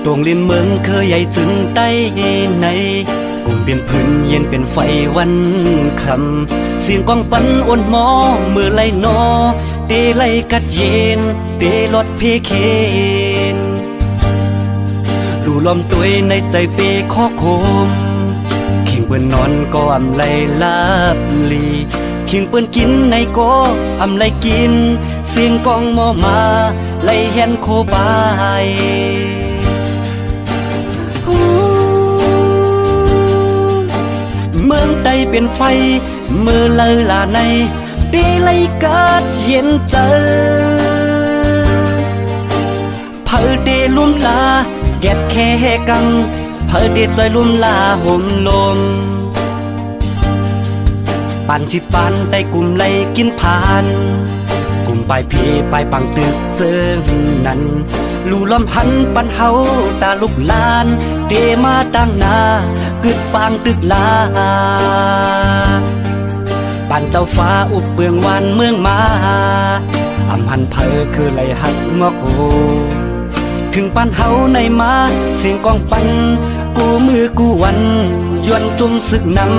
ตวงลินเมืองเคยใหญ่จึงใต้ในกลุ่มเป็นพื้นเย็นเป็นไฟวันคำเสียงกองปันอ่อนหมอมือไล่นอเตไล่กัดเย็นเตลดเพเคนดูลมตัวในใจเปข้อโคมขิงเปิ้นนอนก็อำไลลาบลีขิงเปิ้นกินในก็อำไลกินเสียงกองมอมาไล่เห็นโคบายเมืองใดเป็นไฟมือเลอลาในตีไลกัดเย็นเจอเผอเดลุ่มลาแกดแค่กังเผอเดจอยลุ่มลาห่มลมปานสิปานได้กลุ่มไลกินผ่านกลุ่มปลายเพปลายปังตึกเจิงนั้นลู่ลำหันปันเฮาตาลุกลานเดมาตั้งนากึดปางตึกลาปันเจ้าฟ้าอุบเบืองวันเมืองมาอำหันเพอคือไหลหักงอกโหถึงปันเฮาในมาเสียงกองปันกูมือกูวันยวนจุ่มศึกนำ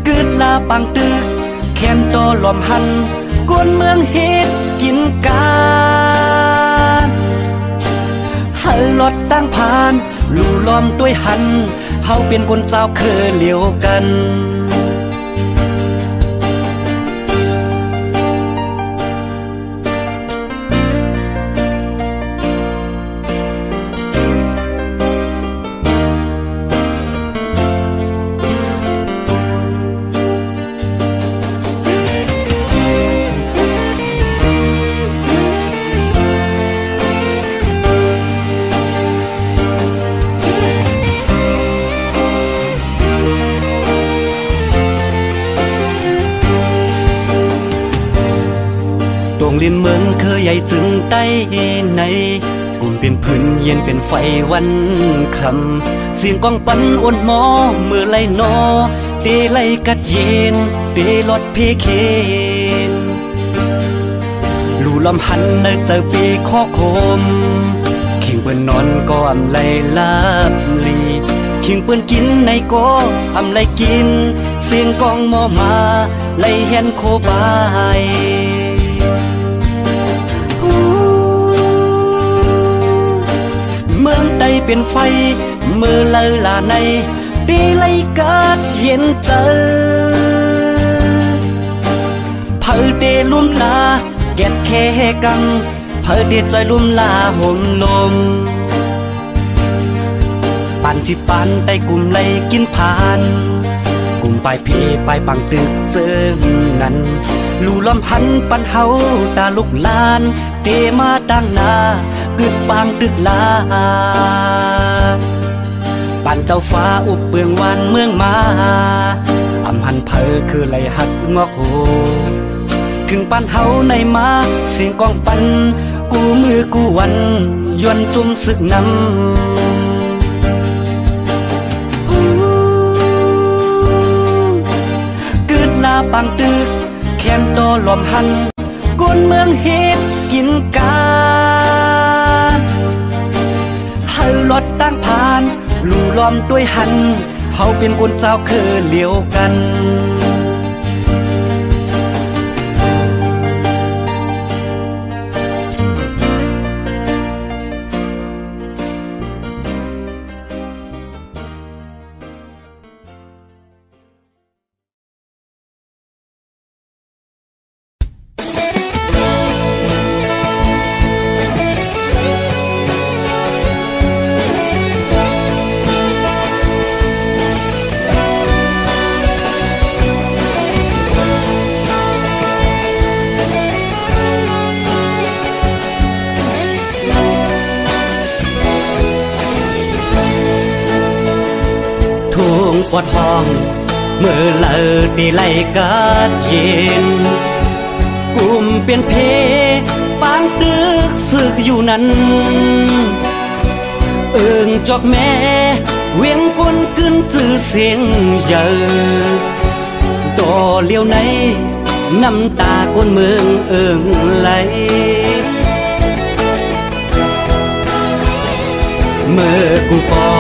กึดลาปังตึกแค้นโตลมหันกวนเมืองเฮ็ดกินกานหันรถตั้งผ่านลู่ล้อมด้วยหันเฮาเป็นคนเจ้าเคยเลี้ยวกันตวงลินเมืองเคยใหญ่จึงใต้ในกลุ่มเป็นพื้นเย็นเป็นไฟวันคำเสียงกองปันอ่อนหมอมือไล่นอเตไล่กัดเย็นเตลดเพเคนลู่ลำหันในเจอปีข้อโคมขิงเปิ้นนอนก็อำไลลาบลีขิงเปิ้นกินในก็อำไลกินเสียงกองมอมาไล่เห็นโคบายเมืองใดเป็นไฟมือเลอลาในตีไลกัดเย็นเจอเผอเดลุ่มลาแกดแค่กังเผอเดจอยลุ่มลาห่มลมปันสิปานได้กลุ่มไลกินผ่านกลุ่มปลายเพปลายปังตึกเจิงนั้นลู่ล้อมหันปันเฮาตาลุกลานเตมาตั้งนากึดปางตึกลาปันเจ้าฟ้าอุบเบืองวันเมืองมาอำหันเพอคือไหลหักงอกโหถึงปันเฮาในมาเสียงกองปันกูมือกูวันยวนจุ่มศึกนำกึดลาปังตึกแค้นโตลมหันกวนเมืองเฮ็ดกินกานหันรถตั้งผ่านลู่ล้อมด้วยหันเฮาเป็นคนเจ้าเคยเลี้ยวกันปวดห้องเมื่อเลอตีไล่กัดเย็นกลุ่มเป็นเพปางดึกสึกอยู่นั้นจอกแม่เวียงก้นกึนจื้อเสียงเยอะต่อเลี้ยวใน น้ำตาคนเมืองเอิงไหลเมื่อกูปอ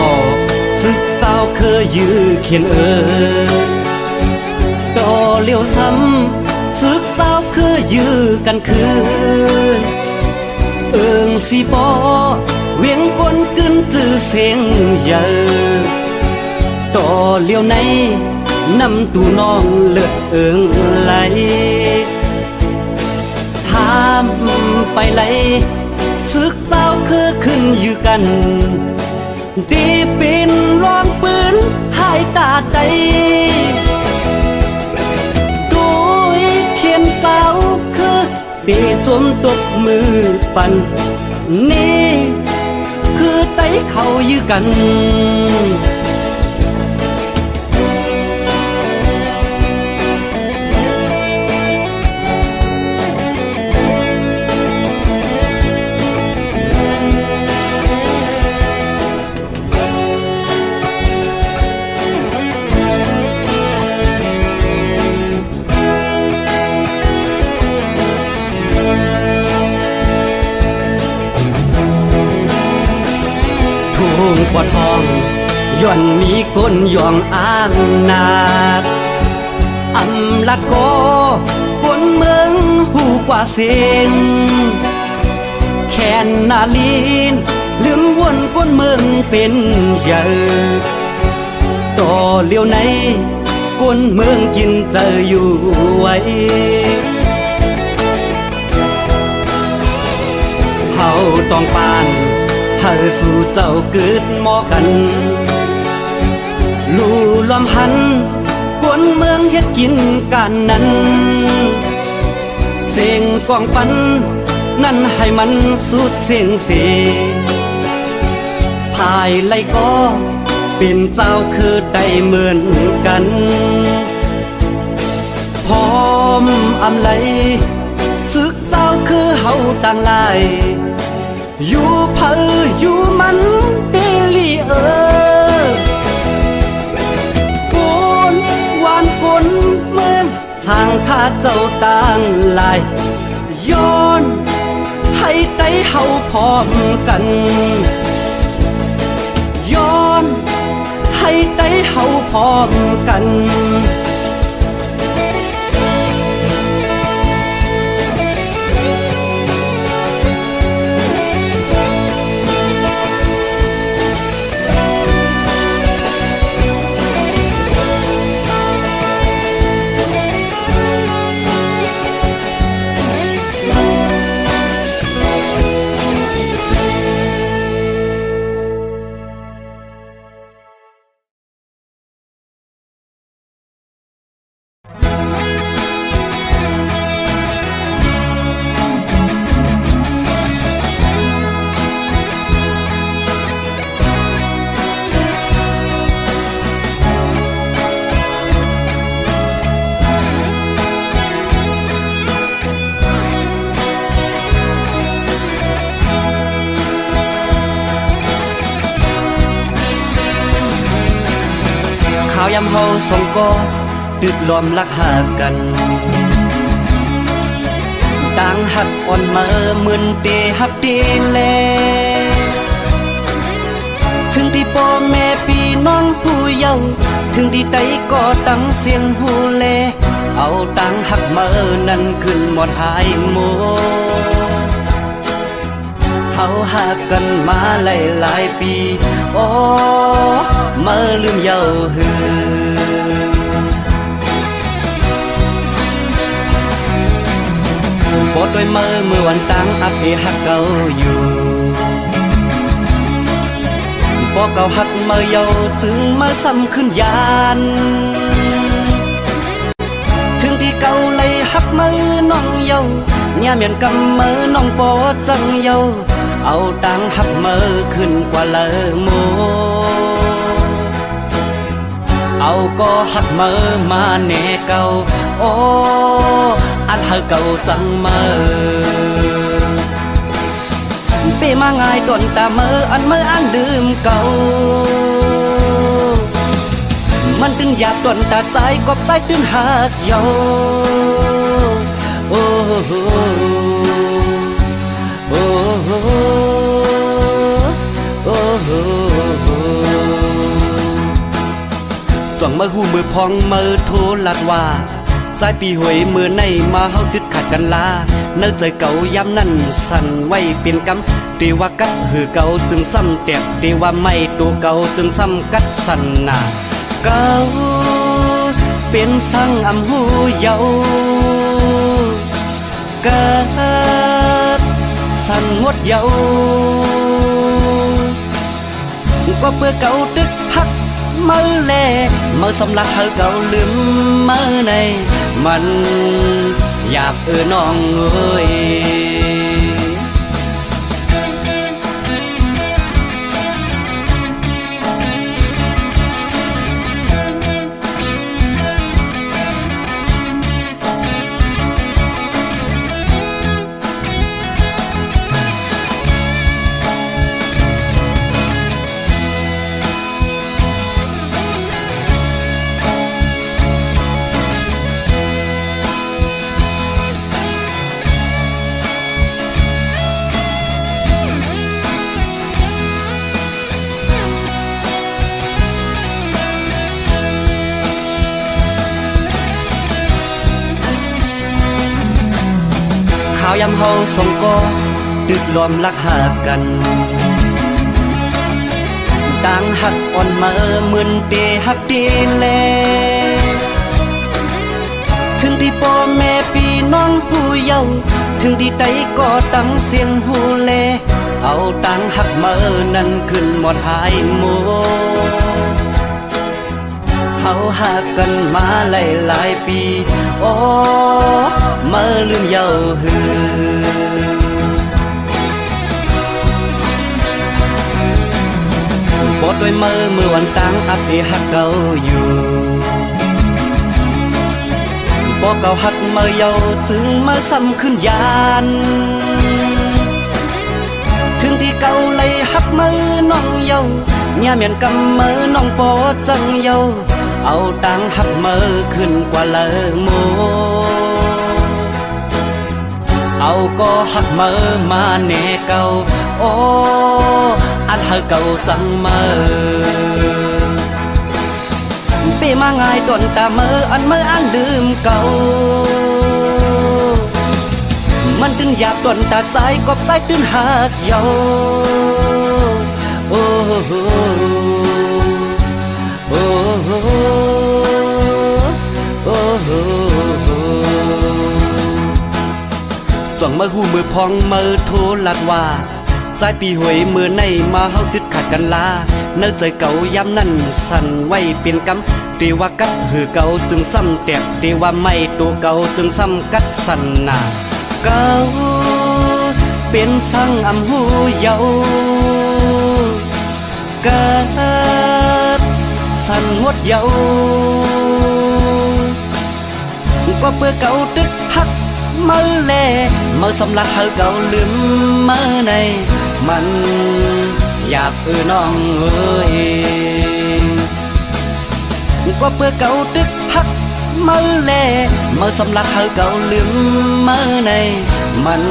สึกเศร้าเคยยื้อเขียนต่อเลี้ยวซ้ำสึกเศร้าเคยยื้อกันคืนเอิงสีปอเวียงปนกึนจื้อเสียงเยอะต่อเลี้ยวในน้ำตูน้องเลือดเอิงไหลถามไปไหลสึกเศร้าคือขึ้นอยู่กันตีปินร้องปืนหายตาใจด้วยเขียนเศร้าคือตีจมตบมือปั่นนี่คือไตเขายื้อกันปวดท้องย่อนมีคนย่องอ้างนาดอำลัดก็คนเมืองหูกว่าเสียงแค่นนาลีนลืมวนคนเมืองเป็นเยอะต่อเลี้ยวในคนเมืองกินเจออยู่ไว้เฮาต้องปานเฮาสู่เจ้าเกิดหมอกันลู่ลมหันคนเมืองเฮ็ดกินกันนั้นเสียงกองปันนั่นให้มันสุดเสียงเสภายไลก็เป็นเจ้าคือได้เหมือนกันพร้อมอำไลสึกเจ้าคือเฮาต่างหลายอยู่เผออยู่มันเดลีคนหวานคนเมืองทางข้าเจ้าต่างลายย้อนให้ไตเฮาพร้อมกันย้อนให้ไตเฮาพร้อมกันข่าวยำเฮาสองก็ติดรวมรักหากันต่างหักอ่อนมาเหมือนเตฮับตีแลถึงที่พ่อแม่พี่น้องผู้เยาว์ถึงที่ใดก็ตั้งเสียงหูแลเอาต่างหักมานั้นขึ้นหมดหายโมเฮาหักกันมาหลายปีโอ้มาลืมเยาว์หือปอดด้วยเมื่อวันตั้งอักเอหักเก่าอยู่ปอเก่าหักมาเยาถึงมาซ้ำขึ้นยานถึงที่เก่าเลยหักมือน้องเยาเนี่ยเมียนกำมือน้องปอจังเยาเอาตังหักมือขึ้นกว่าเลอโมเอาก็หักมือมาแน่เก่าโอ้อันหักเก่าจังมือเปมาง่ายต้นตามืออันมืออันลืมเก่ามันตึงอยากต้นตาสายกบสายตึงหักเยา มือพองมือโทรลัดว่าสายปีหวยมือในมาเฮาดึดขัดกันลาเนื้อใจเก่าย้ำนั่นสั่นไว้เป็นกำตีว่ากัดหือเก่าจึงซ้ำแตกตีว่าไม่ตัวเก่าจึงซ้ำกัดสั่นหนาเก่าเป็นสั่งอำหูเยาเกิดสั่นงดเยาก็เพื่อเก่าตึกหักมือแลมือสำลักเธอเก่าลืมมือในมันหยาบน้องเอ้ยข่าวยำเฮาส่งก็ดึกรวมรักหากันดังหักอ่อนมามึนเตหักดีแลถึงที่พ่อแม่พี่น้องผู้เยาว์ถึงที่ใดก็ตั้งเสียงหูแลเอาตังหักมานั้นขึ้นหมดหายโมเฮาหากันมาหลายปีโอ้มาลืมเยาหือบดด้วยมือวันตั้งอัปเดตหักเก่าอยู่บ่เก่าหักมาเยาถึงมาซ้ำขึ้นยานถึงที่เก่าเลยหักมือน้องเยาย่าเมียนกำมือน้องปอจังเยาเอาตังหักมือขึ้นกว่าเลอโมเอาก็หักมือมาแน่เก่าโอ้อันหักเก่าจังมือเปมาง่ายต้นตามืออันมืออันลืมเก่ามันตึงหยาบต้นตาใจกบใจตึงหักเยาโอ้โหโอ้โหโอ้โหส่องมือหูมือพองมือโทรลัดว่าสายปีหวยมือในมาเฮาดึดขัดกันลาเนื้อใจเก่าย้ำนั่นสั่นไว้เป็นกำตีว่ากัดหือเก่าจึงซ้ำแตกตีว่าไม่ตัวเก่าจึงซ้ำกัดสั่นหนาเก่าเป็นสั่งอำหูเยาเกิดสั่นงดเยาก็เพื่อเก่าตึกหักมือแลมือสำลักเธอเก่าลืมมือในมันหยาบน้องเอ้ยก็เพื่อเก่าตึกหักมือแลมือสำลักเธอเก่าลืมมือในมัน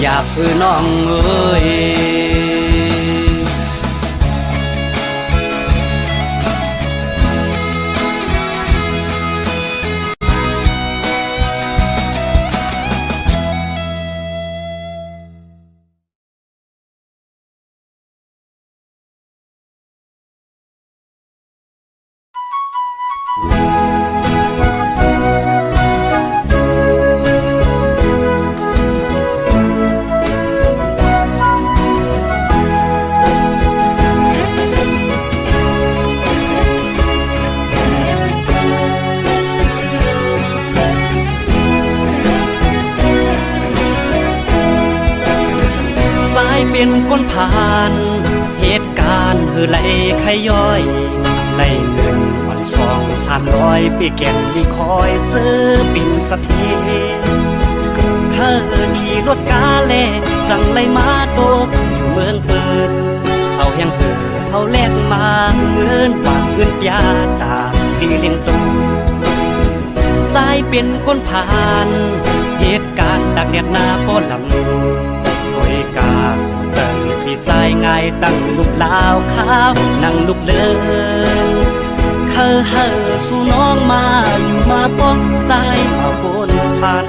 หยาบน้องเอ้ยเป็นคนผ่านเหตุการณ์คือไหลขย้อยไหลเงินวัน200-300ปีแก่นที่คอยเจอปิ่นสะเทเธอขี่รถกาเล่สั่งไหลมาโตกอยู่เมืองเปิดเอาแห่งเหินเขาแลกมาเงินบาทเงินยาตาที่เล่นตูสายเป็นคนผ่านเหตุการณ์ดักแดดหน้าป้อนลำโดยการจังปีใจง่ายตั้งลูกลาวข้าวนั่งลูกเดินข เฮอสู่น้องมาอยู่มาป้องใจมาบนผ่าน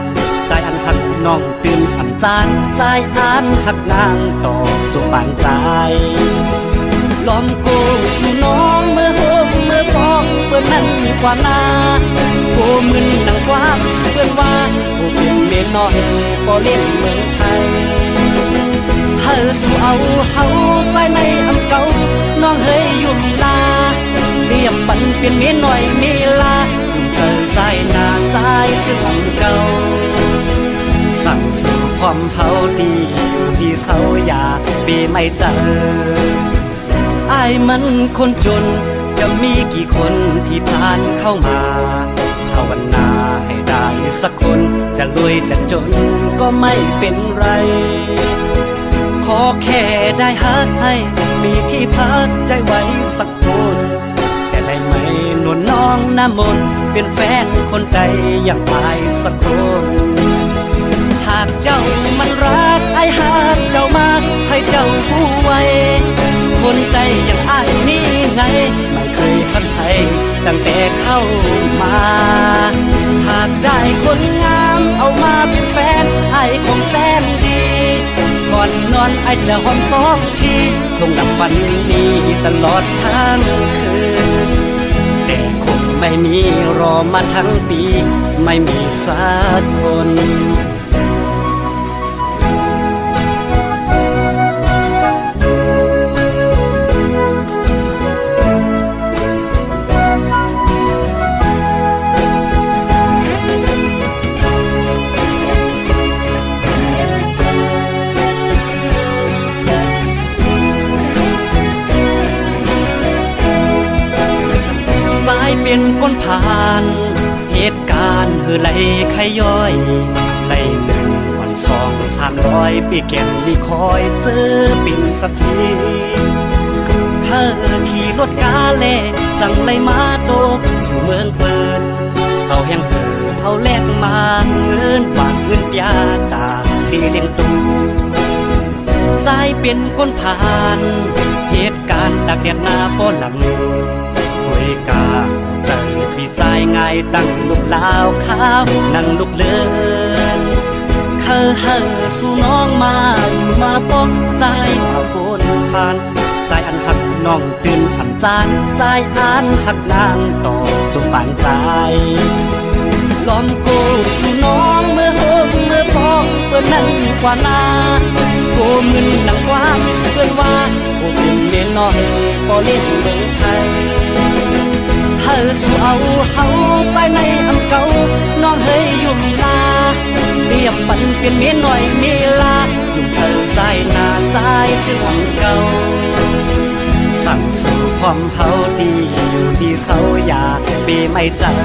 ใจอันหักน้องตื่นอันจานใจอันหักนางต่อจงปานใจล้อมโกสู่น้องเมื่อโฮมเมื่อพองเปื้อนนั่นกว่านาโกมึนนังกว้างเปื้อนว่าโกเป็นเมียน้อยบ่เล่นเมืองไทยเฮอสู่เอาเฮาใจในอำเก่าน้องเฮยยุ่มลาเรียบปันเป็นเมียน้อยมีลาเกิดใจหน้าใจคืออำเก่าสั่งสู่ความเฮาดีอยู่ดีเศร้าอยากปีไม่เจออายมันคนจนจะมีกี่คนที่ผ่านเข้ามาภาวนาให้ได้สักคนจะรวยจะจนก็ไม่เป็นไรขอแค่ได้ฮักให้มีที่พักใจไว้สักคนจะได้ไหมนวลน้องน้ำมนต์เป็นแฟนคนใจอย่างอายสักคนหากเจ้ามันรักไอ้หากเจ้ามากให้เจ้าผู้ไว้คนใจอย่างอ้ายนี่ไงไม่เคยพันไทยตั้งแต่เข้ามาหากได้คนงามเอามาเป็นแฟนไอ้คงแสนดีก่อนนอนไอ้จะหอมสองทีคงดับฝันดีตลอดทั้งคืนแต่คงไม่มีรอมาทั้งปีไม่มีสักคนเป็นคนผ่านเหตุการณ์คือไหลขย้อยไหลหนึ่งวันสอง300ปีเก็บลีคอยเจอปิ่นสักทีเธอขี่รถกาเล่สั่งไหลมาโดกอยู่เมืองเปินเอาแห้งเอาแลกมาเงินบาทเงินยาตาที่เลี้ยงตูสายเป็นคนผ่านเหตุการณ์ตักเดียดหน้าป้อนหลังหวยกาใจพี่ใจง่ายตั้งลูกลาวข้าวนั่งลูกเลือนเฮอสู่น้องมาอยู่มาป้องใจมาบนผ่านใจอันหักน้องตื่นอันจานใจอันหักนางต่อจงปานใจล้อมโกสู่น้องเมื่อโฮมเมื่อพองเปื้อนนั่นกว่านาโกมึนนังกว้างเปื้อนว่าโกเป็นเมียน้อยบ่เล่นเมืองไทยเฮอสู่เอาเฮาใจในอำเก่าน้องเฮยยุ่มลาเรียบปันเป็นเมียน้อยมีลายุ่มเธอใจหน้าใจคืออำเก่าสั่งสู่ความเฮาดีอยู่ดีเศร้าอยากปีไม่เจอ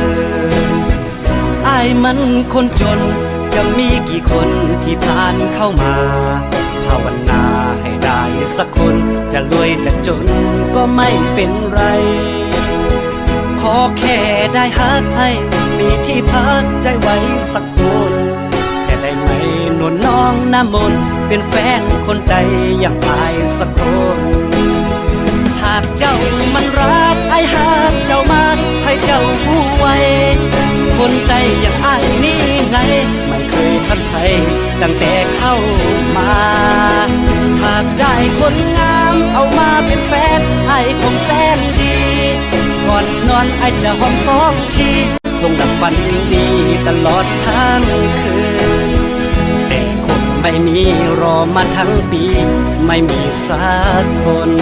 อายมันคนจนจะมีกี่คนที่ผ่านเข้ามาภาวนาให้ได้สักคนจะรวยจะจนก็ไม่เป็นไรขอแค่ได้ฮักให้มีที่พักใจไว้สักคนจะได้ไหมนวลน้องน้ำมนต์เป็นแฟนคนใจอย่างอายสักคนหากเจ้ามันรักไอ้หากเจ้ามากให้เจ้าผู้ไว้คนใจอย่างอ้ายนี่ไงไม่เคยพันไทยตั้งแต่เข้ามาหากได้คนงามเอามาเป็นแฟนไอ้คงแสนดีก่อนนอนไอ้จะหอมสองทีคงดับฝันดีตลอดทั้งคืนแต่คงไม่มีรอมาทั้งปีไม่มีสักคน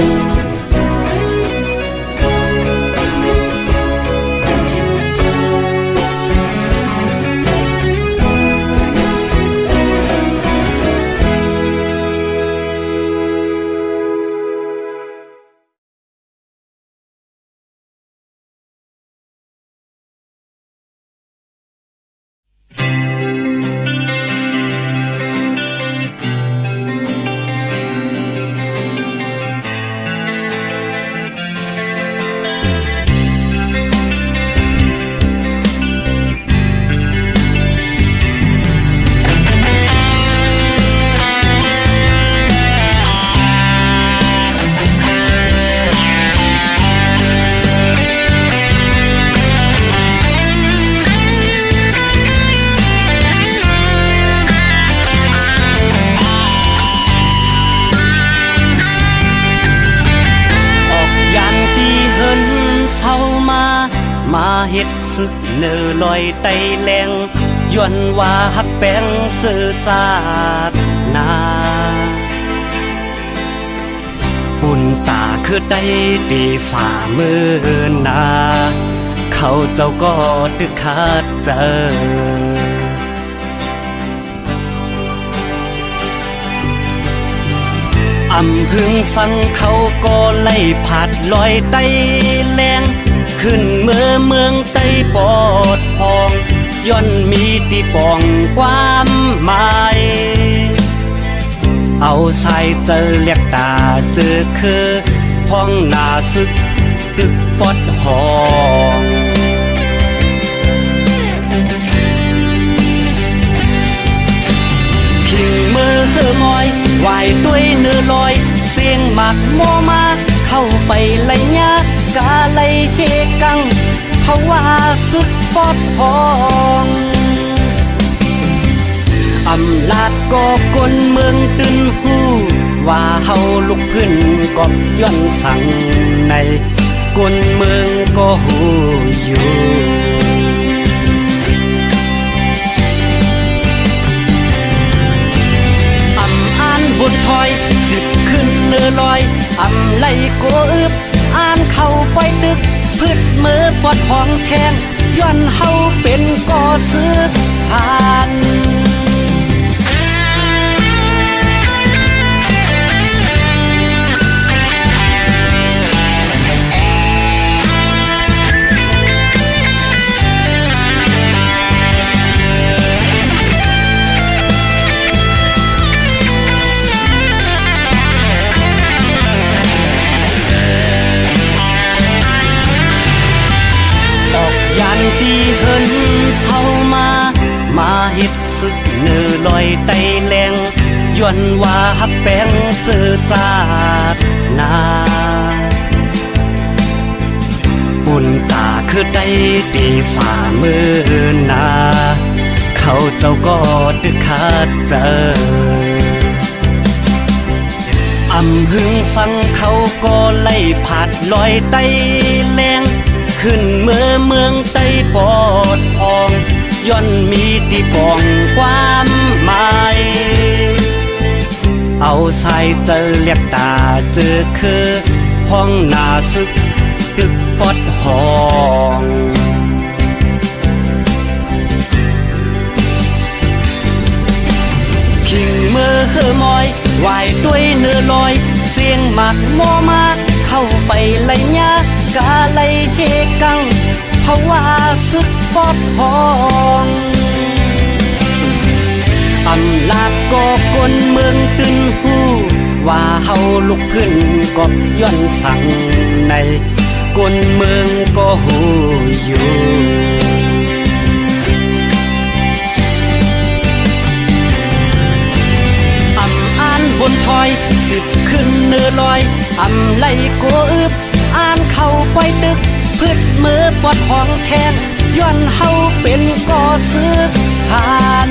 สึกเนอลอยไตแรงย้อนว่าฮักแป้งเจอจากนาปุ่นตาคือได้ตีสามือนาเขาเจ้าก็ตึกขาดเจออำหึงฟังเขาก็ไล่ผาดลอยไตแรงขึ้นเมืองไตปอดพองย้อนมีตีปองความหมายเอาสายเจอเรียกตาเจอคือพ้องหน้าซึกตึกปอดหองขิงมือเฮมอยวายด้วยเนื้อลอยเสียงหมากโมมาเข้าไปไล่ยากาไล่เฮกังเพราะว่าซึกปอดหองอำลาดก็กลเมืองตื่นหูว่าเฮาลุกขึ้นกอบย้อนสั่งในกลเมืองก็หูอยู่อำอ่านบนถอยสิบขึ้นเนื้อลอยอำไล่ก็อึบอ่านเข้าไปตึกพืชมือปอดห้องแทงย้อนเฮาเป็นก่อซึกผ่านยันตีเฮินเศร้ามาเฮ็ดสึกเนื้อลอยไตแรงย้อนว่าฮักแป้งเจอจากนาปุ่นตาคือได้ตีสามือนาเขาเจ้าก็ตึกขาดเจออำหึงฟังเขาก็ไล่ผาดลอยไตแรงขึ้นเมืองไตปอดพองย้อนมีตีปองความหมายเอาสายเจอเรียกตาเจอคือห้องหน้าซึกตึกปอดหองขิงมือเฮมอยวายด้วยเนื้อลอยเสียงหมากโมมาเข้าไปไล่ยากาไล่เฮกังเพราะว่าซึกปอดหองอำลาดก็กลเมืองตื่นหูว่าเฮาลุกขึ้นกอบย้อนสั่งในกลเมืองก็หูอยู่อำอ่านบนถอยสิบขึ้นเนื้อลอยอำไล่ก็อึบอ่านเข้าไปตึกพืชมือปอดห้องแทงย้อนเฮาเป็นก่อซึกผ่าน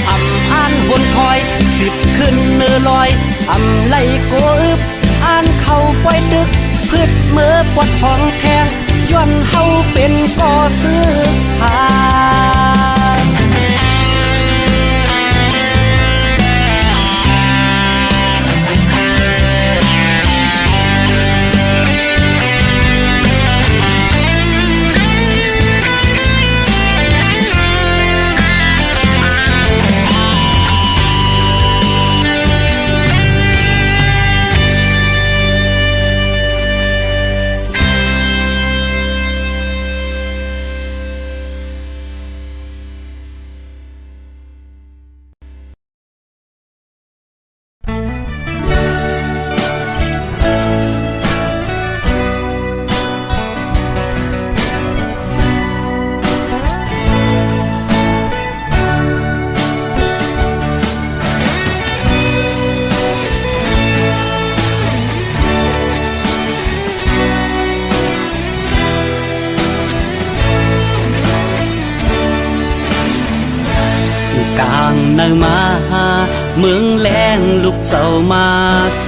อำอ่านบนถอยสิบขึ้นเนื้อลอยอำไล่ก็อึบอ่านเข้าไปตึกพืชมือปอดห้องแทงย้อนเฮาเป็นก่อซึกผ่านกลางเนื้อมาเมืองแลงลูกเจ้ามา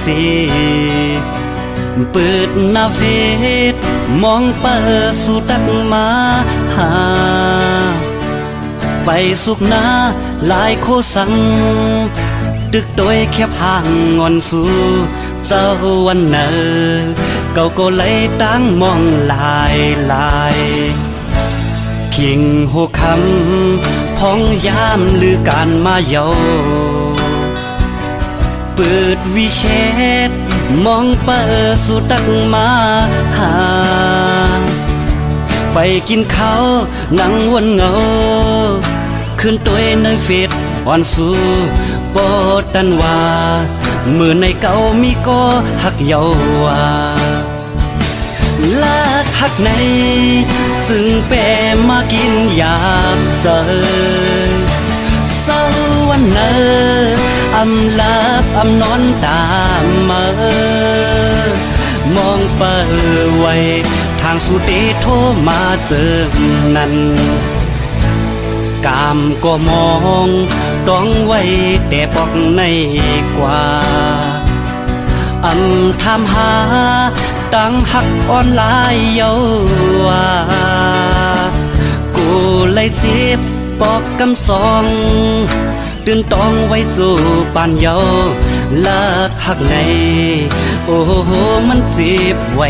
สิ เปิดหน้าเฟซมองเปิดสู่ตักมาหาไปสุกหน้าหลายโคสังดึกโดยแคบห่างงอนสู่เจ้าวันเนอเก่าก็เลยตั้งมองลายคิงโหคำพ้องยามหรือการมาเยาเปิดวิเชษมองเปิดสู่ตักมาหาไปกินข้าวนั่งวนเงาขึ้นตัวในเฟซอ่อนสู่ปอดันว่ามือในเก่ามีก็หักเยาว่าลากหักในซึ่งแปรมากินยามเจอเศร้าวันเนออำลาบอำนอนตามมามองเปิดไว้ทางสุดเดโทรมาเจอนั้นกามก็มองต้องไว้แต่ปอกในกว่าทำหาตั้งหักออนไลน์เยาว่ากูเลยจีบปอกกำสองตื่นต้องไว้สู่ปานเยาเลิกหักในโอ้โหมันจีบไว้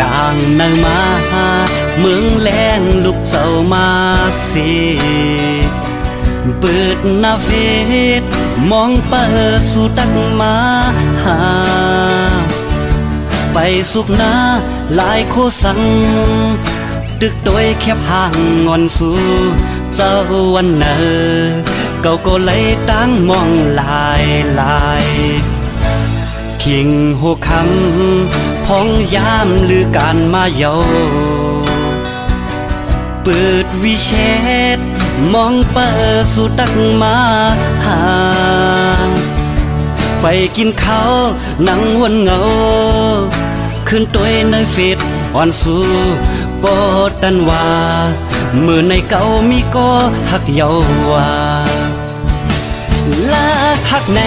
กลางเนื้อมาเมืองแลงลูกเจ้ามาสิเปิดหน้าเฟซมองเปิดสู่ตักมาหาไปสุกหน้าหลายโคสังดึกโดยแคบห่างงอนสู่เจ้าวันเนอเก่าก็เลยตั้งมองลายคิงโหคำพ้องยามหรือการมาเยาเปิดวิเชษมองเปิดสู่ตักมาหาไปกินข้าวนั่งวนเงาขึ้นตัวในเฟซอ่อนสู่ปอดันว่ามือในเก่ามีก็หักเยาว่าลากหักใน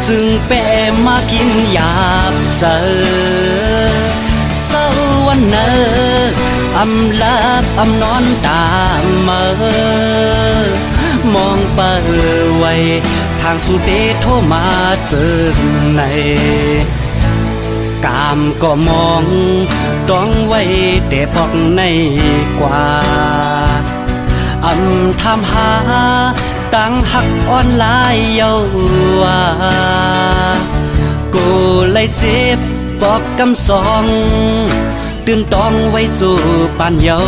ซึ่งแปรมากินยาบเจอเศร้าวันเนออำลาบอำนอนตามมองเปิดไว้ทางสุดเดโทรมาเจอในกามก็มองต้องไว้แต่ปอกในกว่าทำหาตั้งหักออนไลน์เยาว่ากูเลยเจ็บปอกกำสองตื่นต้องไว้สู่ปานเยา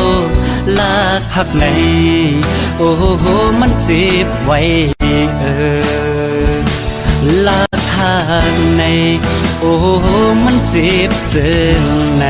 ลากหักในโอ้โหมันเจ็บไว้ลากหักในโอ้โหมันเจ็บเจิงใน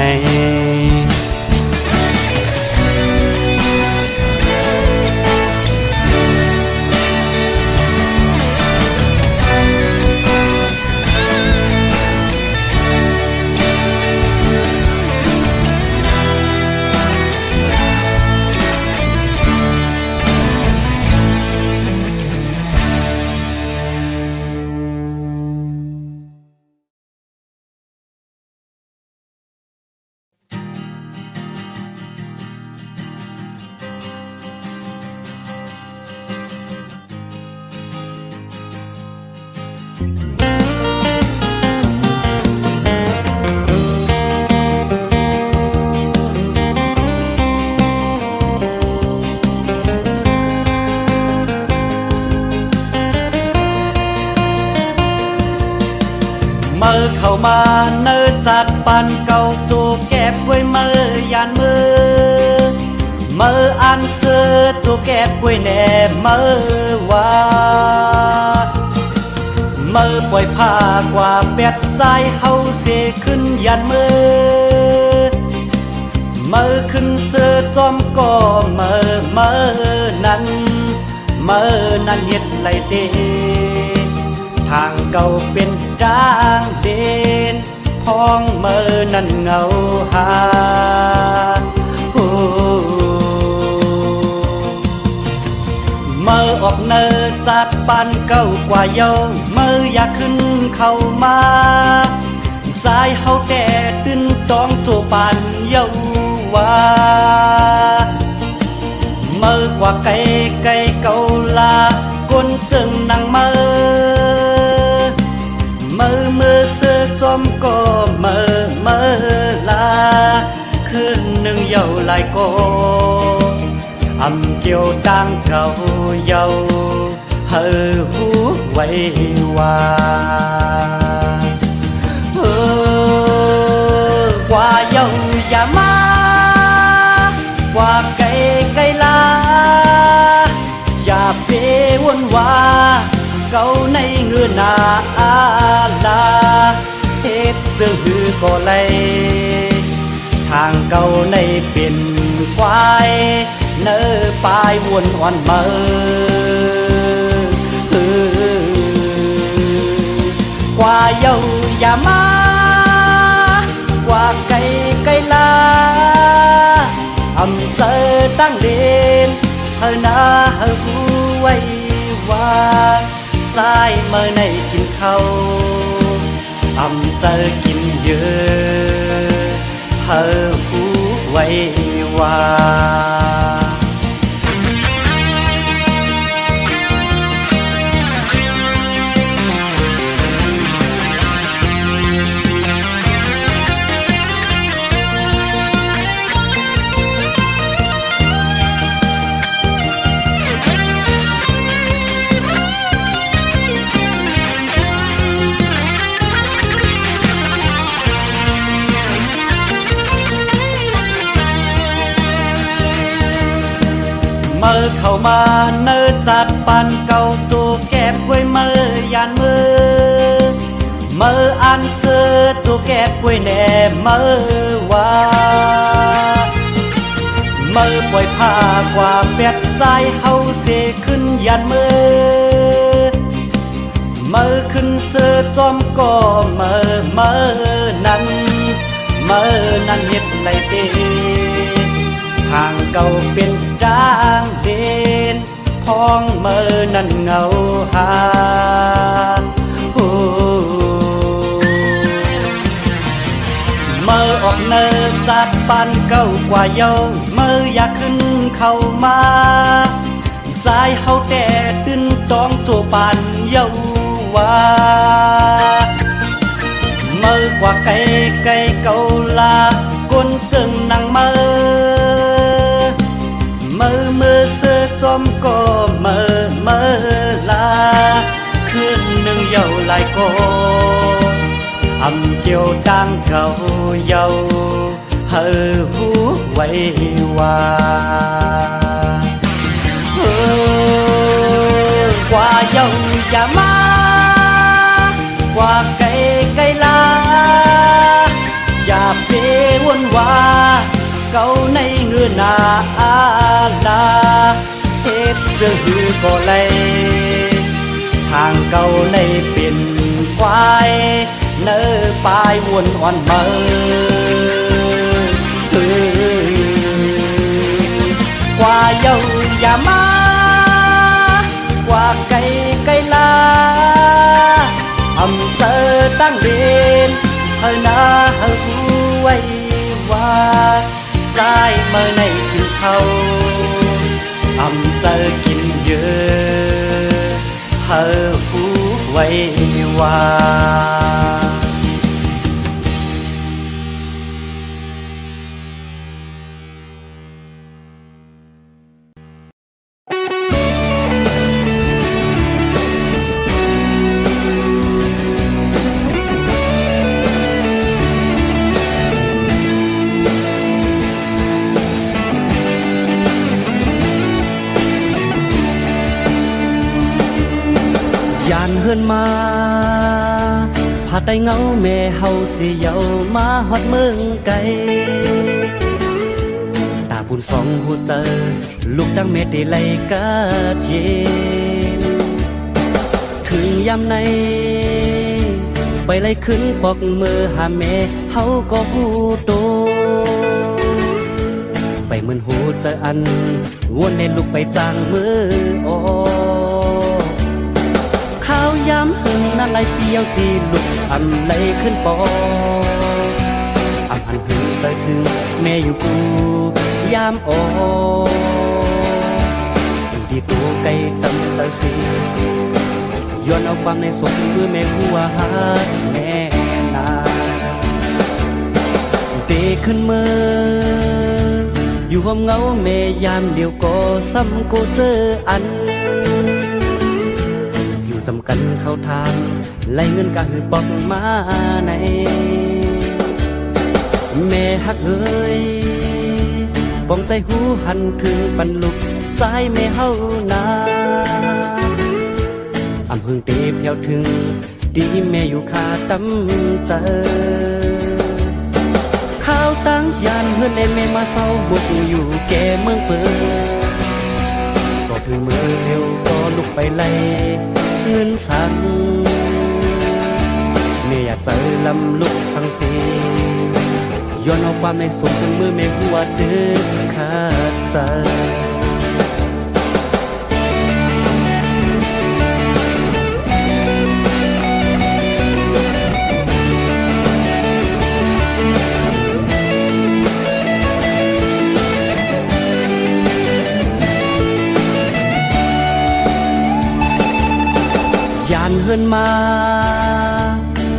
เข้ามาเนื้อจัดปันเก่าตัวแก็บไว้มือยานมืออันเสือตัวแก็บไว้แน่มือว่ามือปล่อยผ้ากว่าเปียดใจเฮาเสขึ้นยันมือขึ้นเสือจอมก็มือนั้น เมื่อนั้นเฮ็ดไรเดทางเก่าเป็นจางเด่นพ้องเมื่อนั้นเงาหาเมื่อออกเนินจัดปานเก่ากว่าเยาเมื่ออยากขึ้นเข้ามาสายเฮาแต่ตื่นต้องตัวปานเยาว่าเมื่อกว่าไก่เก่าลาก้นจึงนั่งเมื่อเสือจอมก็เมื่อลาคืนหนึ่งเยาหลายก็อำเกี่ยวดังเก่าเยาเฮอหูไว้ว่ากว่าเยาอย่ามาว่าไกลลาอย่าเปวนว่าเก่าในเงือนาอาลาเฮ็ดซื่อหือก็เลยทางเก่าในเป็นควายเนอปลายวนอ่อนเมอกว่าเยาอย่ามากว่าไกลลาอำเจอตั้งเด่นเฮอนาเฮอหูไว้ว่าสายเมื่อในกินเขาอำเจอกินเยอะเฮอหูไว้ว่าเมื่อเข้ามาเนินจัดปันเก่าตัวแก็บไว้เมื่อยานมืออันเสือตัวแก็บไว้แน่เมื่อว่าเมื่อปล่อยผ้ากว่าเปียดใจเฮาเสขึ้นยันมือขึ้นเสือจอมก็เมื่อนั้นเฮ็ดไรเต้ทางเก่าเป็นจางเด่นพ้องเมื่อนั้นเงาหาเมื่อออกเนินจัดปานเก่ากว่าเยาเมื่ออยากขึ้นเข้ามาสายเฮาแต่ตื่นต้องตัวปานเยาว่าเมื่อกว่าไก่เก่าลาก้นจึงนั่งเมื่อเสือจอมก็เมื่อลาคืนหนึ่งเยาหลายก็อำเกี่ยวดังเก่าเยาเฮอหูไว้ว่ากว่าเยาอย่ามากว่าไกลลาอย่าเปวนว่าเก่าในเงือนาอาลาเฮ็ดจะหือก็เลยทางเก่าในเป็นควายเนอปลายวนอ่อนเมอกว่าเยาอย่ามากว่าไกลลาอำเจอตั้งเด่นเฮอนาเฮอหูไว้ว่าสายเมื่อในกินเขาอำเจอกินเยอะเฮอหูไว้ว่า ยานเฮือนมาผาไตเงาแม่เฮาสิเยามาฮอดเมืองไกลตา บุญสองหูเจอลูกดังเม็ดได้ไหลกาเย็นถึงยามในไปไล่ขึ้นปอกมือหาแม่เฮาก็หูโตไปเหมือนหูเจออันวนในลูกไปจางมือโอข้าวยามหึงนั่นไหลเปียวที่ลูกอำไหลขึ้นปออำหันหึงใจถึงแม่อยู่กูยามโออยู่ดีตัวไกลจำตาสีย้อนเอาความในสมมือแม่หัวหาแม่นาเตขึ้นมืออยู่ห้องเงาแม่ยามเดียวก็ซ้ำกูเจออันอยู่จำกันเข้าทางไล่เงินกะหือปอกมาในแม่ฮักเอ้ยป้องใจหูหันถึงบรรลุสายแม่เฮานาอำเพิ่งเตบเพียวถึงดีแม่อยู่คาตำเจอข้าวตั้งยานเพื่อนเล่นแม่มาเศร้าบุกอยู่แก่เมืองเปิดก็ถึงมือเร็วก็ลุกไปไล่เงินสั่งแม่อยากเจอลำลุกสังสีย้อนเอาความในสุขถึงมือแม่หัวดึกขาดใจยานเฮือนมา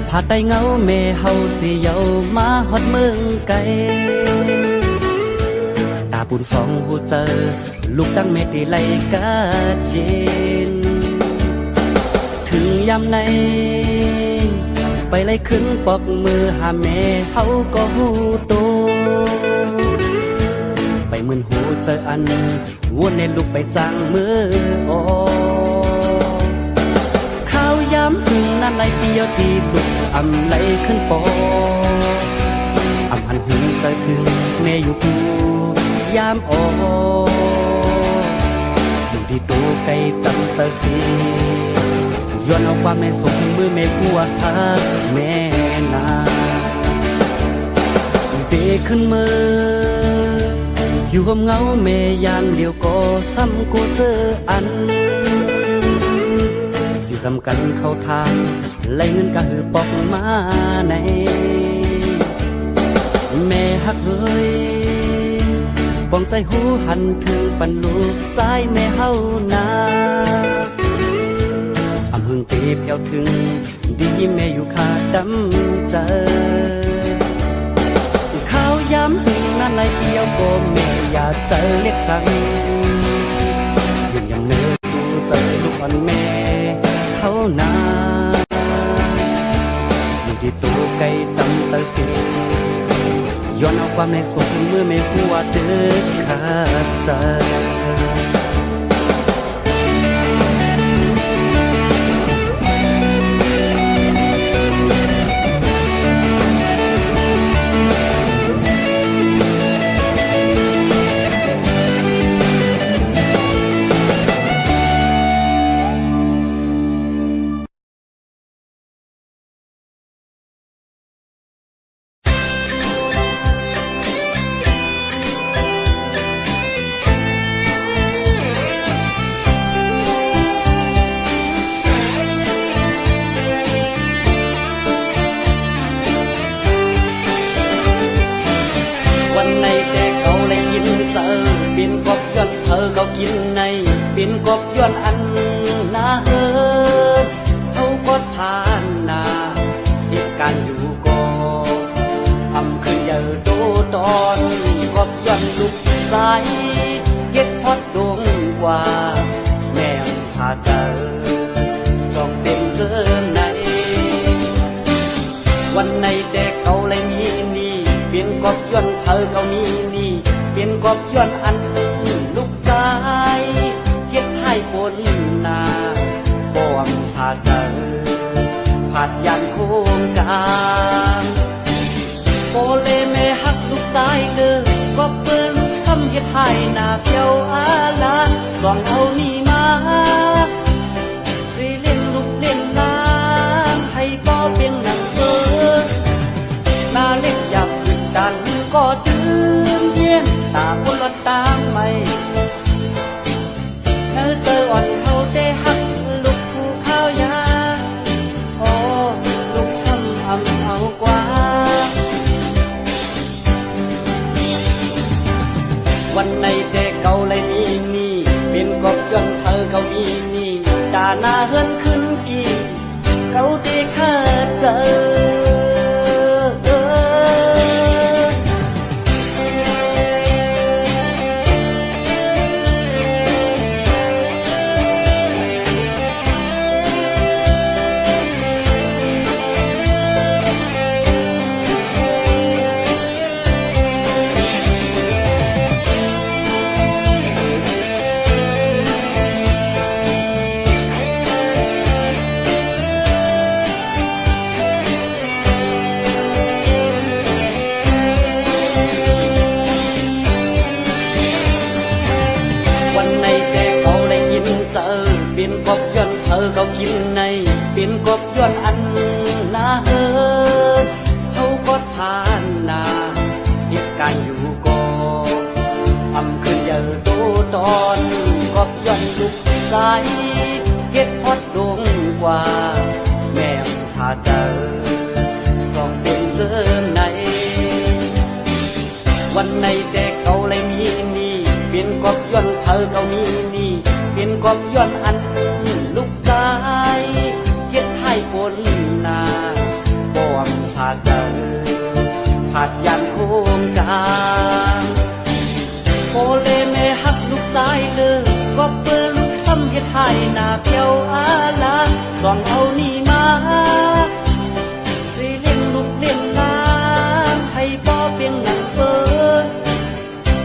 ผาดใต้เงาแม่เฮาสิเยามาฮอดเมืองไกลตาปูนสองหูเจอลูกดังเม็ดได้ไหลกาเย็นถึงยามในไปไล่ขึ้นปอกมือหาแม่เฮาก็หูโตไปเหมือนหูเจออันวนในลูกไปจางมือโอย้ำถึงนั่นไหลเปียวตีลุกอำไหลขึ้นปออำหันหึงใจถึงแม่อยู่กูยามออยู่ดีตัวไกลจำตาสีย้อนเอาความในสมมือแม่หัวหาแม่นาเตะขึ้นมืออยู่ห้องเงาแม่ยามเดียวก็ซ้ำกูเจออันจำกันเข้าทางไล่เงินกะหือปอกมาในแม่ฮักเฮ้ยป้องใจหูหันถึงปันลูกใจแม่เฮานาอำหึงตีเพียวถึงดีแม่อยู่ขาดำเจอข้าวย้ำหึงนั่นไหลเปียวก็แม่อยากเจอเรียกสั่งยืนยันเนื้อดูใจลูกอ่อนแม่เขานาอยู่ที่ตัวไกลจำตาสีย้อนเอาความในสุขเมื่อไม่หัวเดือดขาดใจเป็นกบย้อนเธอเขากินในเป็นกบย้อนอันนาเฮอเขาก็ทานนาเหตุการณ์อยู่ก่อทำขึ้นเยอะโตตอนกบย้อนลูกสายเก็ดพอดดวงกว่าแม่พาเจอต้องเป็นเกินในวันในแต่เขาเลยมีนี่เป็นกบย้อนเธอเขามีนี่เป็นกบย้อนอันลูกใจเก็บให้คนนาบ่วงชาเจอผัดยันโคงกลางโอเลแม่ฮักลูกใจเด้อก็เปิ้งซ้ำเฮ็ด ายหน้าเพียวอาลาสองเอานี่มาสิเล่นลูกเล่นลางให้ก็เป็นหนังเออหน้าเล็กอยากติดดันก็ตื่นเย็นตาคนละตางไม่เธอเจออ่อนเขาได้หักลูกผู้ข้าวยาโอ้ลูกซ้ำเอากว่าวันในแต่เก่าเลยนี่เป็นกบจนเธอเขามีนี่จาหน้าเฮิรนขึ้นกี่เขาได้เคยเจอเป็นกบย้อนเธอเขากินในเป็นกบย้อนอันนาเฮอเขาก็ทานนาเหตุการณ์อยู่ก่อนทำขึ้นเยอะโตตอนกบย้อนลูกสายเก็ดฮอดดงกว่าแม่ถ้าเจอต้องเป็นเรื่องไหนวันในแต่เขาเลยมีนี่เป็นกบย้อนเธอเขามีนี่เป็นกบย้อนอันลูกชายเฮ็ดให้คนนาบ่วงพาเจอผัดยันโคงกลางโอเลแม่ฮักลูกชายเลยก็เปิดลูกซ้ำเฮ็ดให้หน้าเพียวอาลาสองเอานี่มาสิเล่นลูกเล่นลางให้บ่เป็นหนังเปิด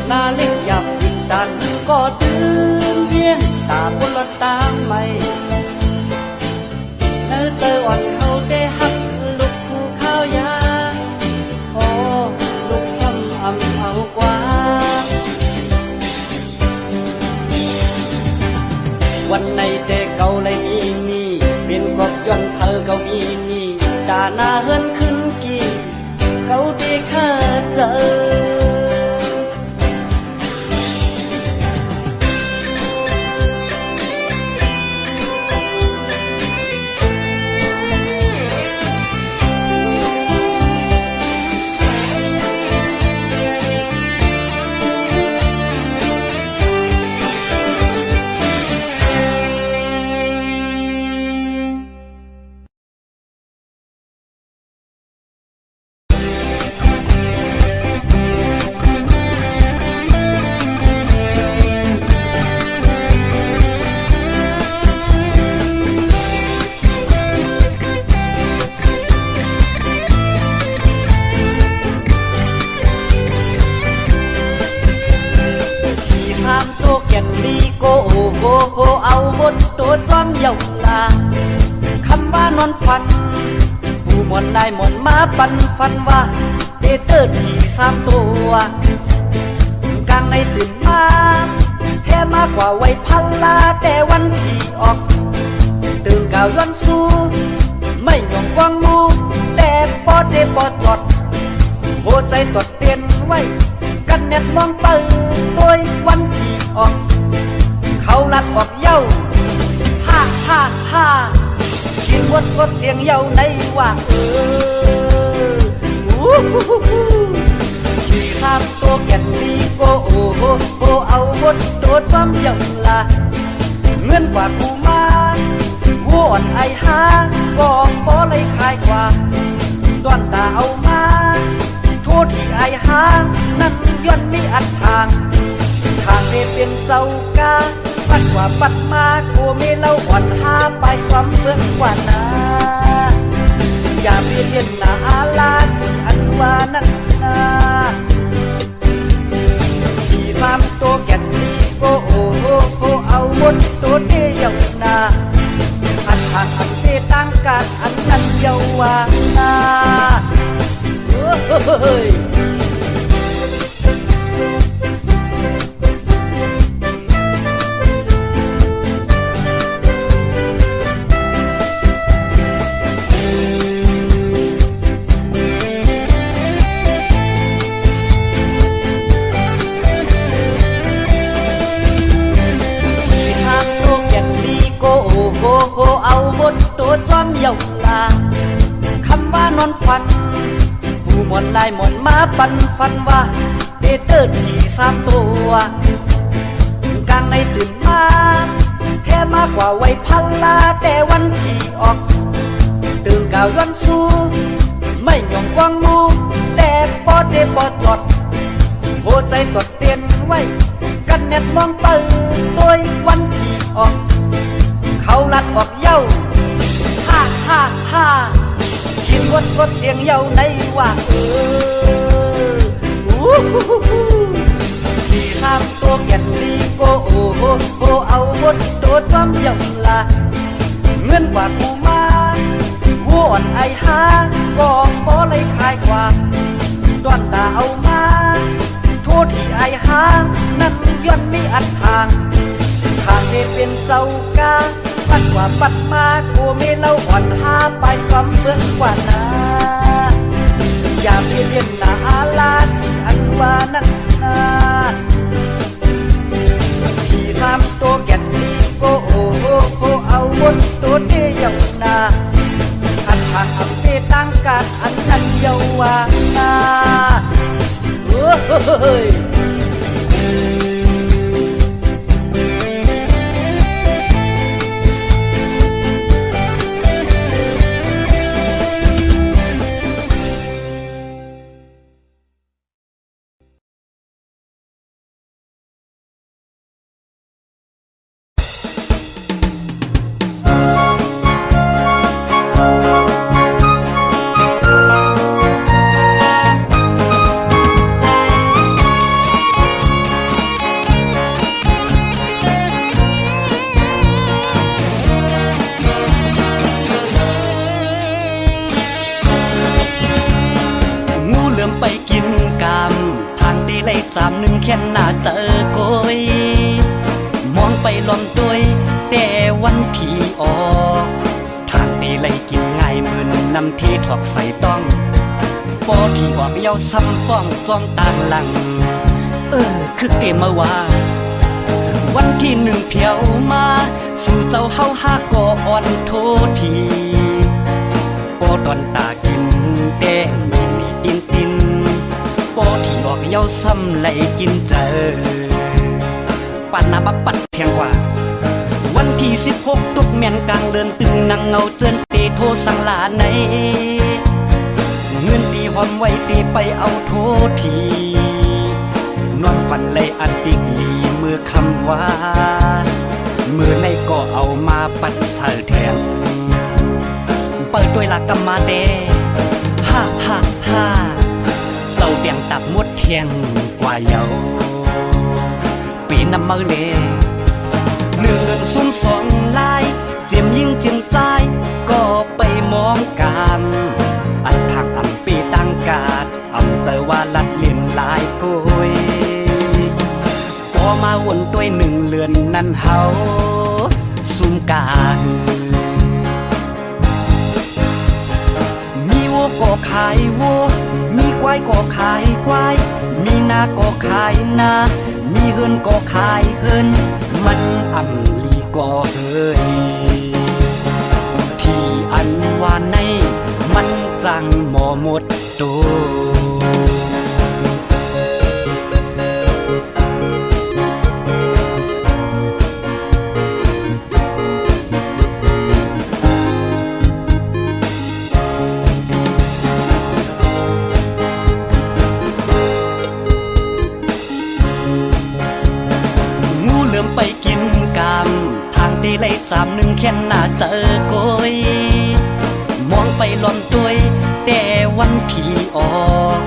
หน้าเล็กอยากติดดันก็ตื่นเย็นตาคนละตางไม่เธอเจออ่อนเขาได้หักลูกผู้ข้าวยาโอ้ลูกซ้ำเอากว่าวันในแต่เก่าเลยนี่เป็นกบย้อนเธอเขามีนี่ตาหน้าเฮิรนขึ้นกี่เขาได้เคยเจอเอาบนตัวซ้อมเยาลาคำว่านอนฝันผู้มวนได้มวนมาปันฟันว่าเตเตอร์ที่3 ตัวกลางในตื่นมาแค่มากกว่าไว้พันลาแต่วันที่ออกตื่นก่าวย้อนสู้ไม่ยอมวางมูแต่ปอดเดปอดจอดโหใจตดเตียนไว้กันเน็ตมองเปิดโดยวันที่ออกเขาลัดออกเย้าฮ่าฮ่าฮ่ากินวดเสียงเย้าในว่าขี่3 ตัวแก่นลีโกโอ้โหเอาบนตัวซ้อมเย้าลาเงินกว่ากูมาวัวไอหากองปอเลยขายกว่าตอนตาเอามาโทษที่ไอหานั่นย้อนมีอันทางทางนี้เป็นเจ้ากาปัดกว่าปัดมากูไม่เล่าอ่อนหาไปความเรื่องกว่านาอย่าไปเรียนหนาลาอันว่านั่นนาขี่3 ตัวแก่นลีโกโอ้โหเอาหมดตัวเดียวนาอันทางอันเตตั้งการอันนั้นเยาวานาเฮ้ย จอมเยาลาคำว่านอนฝันผู้หมอนลายหมอนมาปันฟันว่าเตเตอร์ที่3 ตัวกลางในตื่นมาแค่มากกว่าไว้พันลาแต่วันที่ออกตื่นก่าวย้อนสู้ไม่ยอมกวางมูแต่ปอเดปอจอดโหใจกดเตียนไว้กันเน็ตมองเปิดโดยวันที่ออกเขาลัดออกเย้าฮ่าฮ่าฮ่าคิดวดเสียงเย้าในว่าที่3 ตัวแก่นดีโกโอ้โหเอาหมดตัวจอมเย้าลาเงินกว่ากูมาวัวอ่อนไอหากองบ่เลยขายกว่าตอนตาเอามาโทษที่ไอหานั้นย้อนมีอันทางทางได้เป็นเจ้ากาปัดกว่าปัดมากูไม่เล่าอ่อนหาไปความเบื้องกว่านาอย่าไปเรียนหนาลาที่อันว่านั้นนาที่3 ตัวแก่นดีโกโอ้โหเอาหมดตัวเดียวนาอันทางอันเปตั้งการอันนั้นเยาวานาเฮ้ยไปกินกามทางตีเลย31แค่หน้าเจอโกยมองไปล้อมด้วยแต่วันที่ออกทางตีเลยกินง่ายเหมือนน้ำที่ถอกใส่ต้องปอที่ออกเยาซ้ำป้องจ้องต่างหลังคือเตมาว่าวันที่1เพียวมาสู่เจ้าเฮาหาก่ออ่อนโททีปอตอนตากินแต่มีตินปอที่ออกเยาซ้ำไหลกินเจอปันนาบับปัดเพียงกว่าวันที่16ตุกแม่นกลางเดินตึงนั่งเงาเจินเตโทสังลาในเงินตีหอมไว้ตีไปเอาโททีนอนฝันเลยอันติกลีมือคำว่ามือในก็เอามาปัดใส่แทนเปิดด้วยหลักกรรมาเดฮ่าฮ่าฮ่าเจ้าเตียงตับมดเทียงกว่าเยาปีน้ำมือเลเรื่องเงินซุ่มสองลายเจียมยิ่งเจียมใจก็ไปมองกันอันทางอำปีตั้งกาดอำเจอว่าลัดเลียนลายกุยพอมาวนด้วย1 เรือนนั้นเฮาซุ่มกามีวัวก็ขายวัวมีควายก็ขายควายมีนาก็ขายนามีเฮินก็ขายเฮินมันอำลีก็เฮยที่อันว่าในมันจังหมอหมดโตไปกินกามทางตีเลย31แค่หน้าเจอโกยมองไปล้อมด้วยแต่วันที่ออก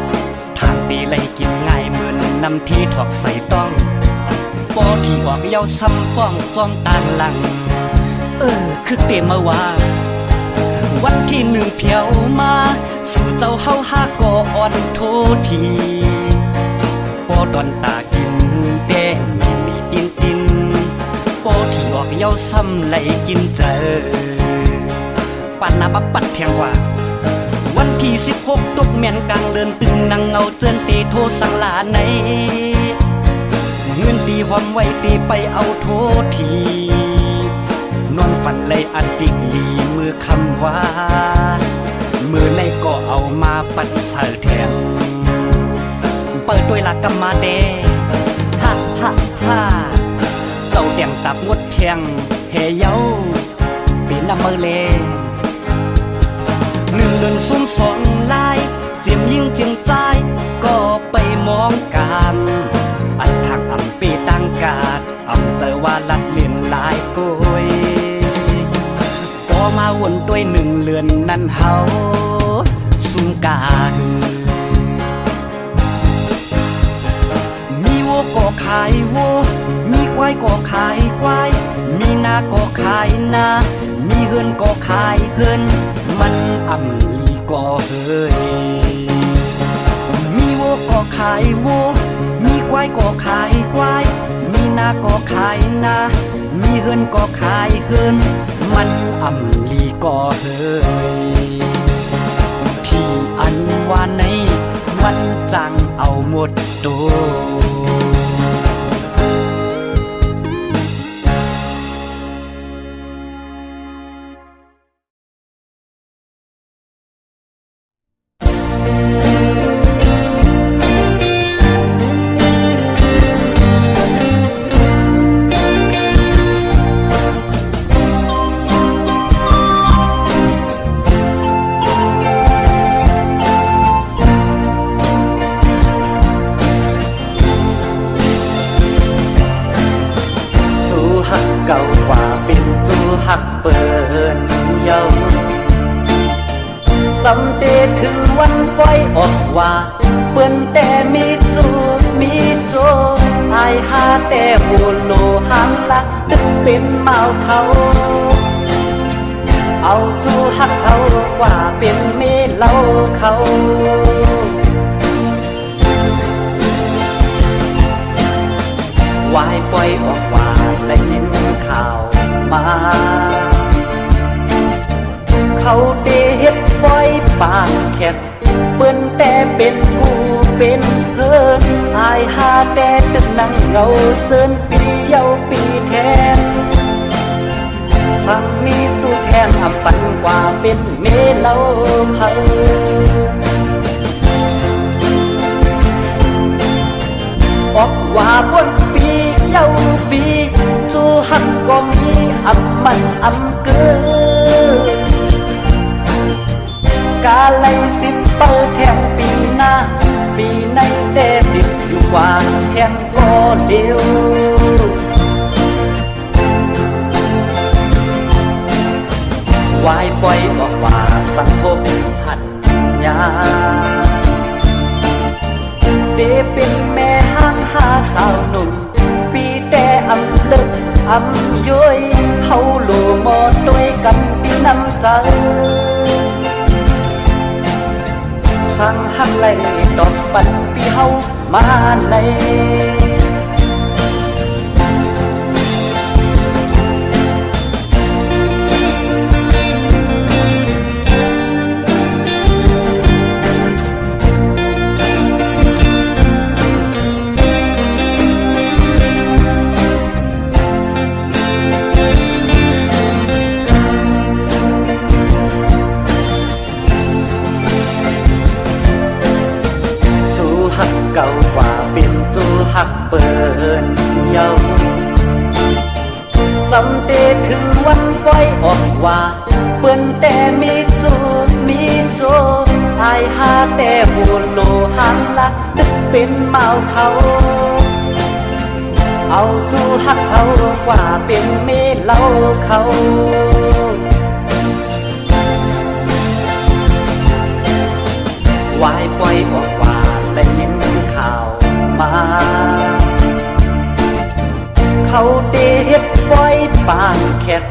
ทางตีเลยกินง่ายเหมือนน้ำที่ถอกใส่ต้องปอที่ออกเยาซ้ำป้องจ้องต่างหลังคือเตมาว่าวันที่1เพียวมาสู่เจ้าเฮาหาก่ออ่อนโททีปอดอนตากินแต่มีตินปอที่ออกเยาซ้ำไหลกินเจอปันนาบับปัดเทียงว่าวันที่16ตุกแม่นกลางเดินตึงนั่งเงาเจินตีโทสังลาในเงินตีหอมไว้ตีไปเอาโทที นอนฝันเลยอันดิกลีมือคำว่ามือในก็เอามาปัดเสแทงเปิดด้วยหลักกรรมาเดฮ่าฮ่าฮ่าเจ้าเตียงตับงดเทียงเฮเย้าปีน้ำมือเล1 เดือนซุ่ม2ลายเจียมยิ่งเจียงใจก็ไปมองกันอันทางอ่ำปีตั้งกาดอ่ำเจอว่าลัดเลียนลายกุยพอมาวนด้วย1 เรือนนั่นเฮาซุ่มกาหือมีวัวก็ขายวัวมีควายก็ขายควายมีนาก็ขายนามีเฮือนก็ขายเฮือนมันอ่ำมีก็เฮยมีวัวก็ขายวัวมีควายก็ขายควายมีนาก็ขายนามีเฮือนก็ขายเฮือนมันอ่ำลีก็เฮยที่อันว่าในมันจังเอาหมดตัวเก่ากว่าเป็นตัวหักเปินเยาจำเตถึงวันปล่อยออกว่าเปิ้นแต่มีจูมีโจอายหาแต่หูโลหังลักตึกเป็นเมาเขาเอาจูหักเขากว่าเป็นเมเล่าเขาวายปล่อยออกว่าและยินข่าวมาเขาเดเฮ็ดปล่อยปากแคบเปิ้นแต่เป็นผู้เป็นเพิ่นอายหาแต่ตึกนั่งเงาเซินปีเยาปีแทนสั่งมีตู้แทนอำปันกว่าเป็นเมเล่าเผาออกว่าบนปีเย้าปีสู้หักก็มีอำมันอำเกินกาไลสิบเป้าแทงปีหน้าปีในแต่สิบอยู่กว่าแทงก็เดียววายปล่อยออกว่าสังคมพันยาเดเป็นแม่ห้างหาสาวหนุ่มปีแต่อำลึกอำย้อยเฮาโลมอด้วยกันปีน้ำใจสั่งหักไหลตอบปันปีเฮามาในเก่ากว่าเป็นจูหักเปินเยาจำเตถึงวันปล่อยออกว่าเปิ้นแต่มีจูมีโจอายหาแต่หูโลหังลักตึกเป็นเมาเขาเอาจูหักเขากว่าเป็นเมเล่าเขาวายปล่อยออกว่าและยินข่าวมาเขาเดเฮ็ดปล่อยปานแคบ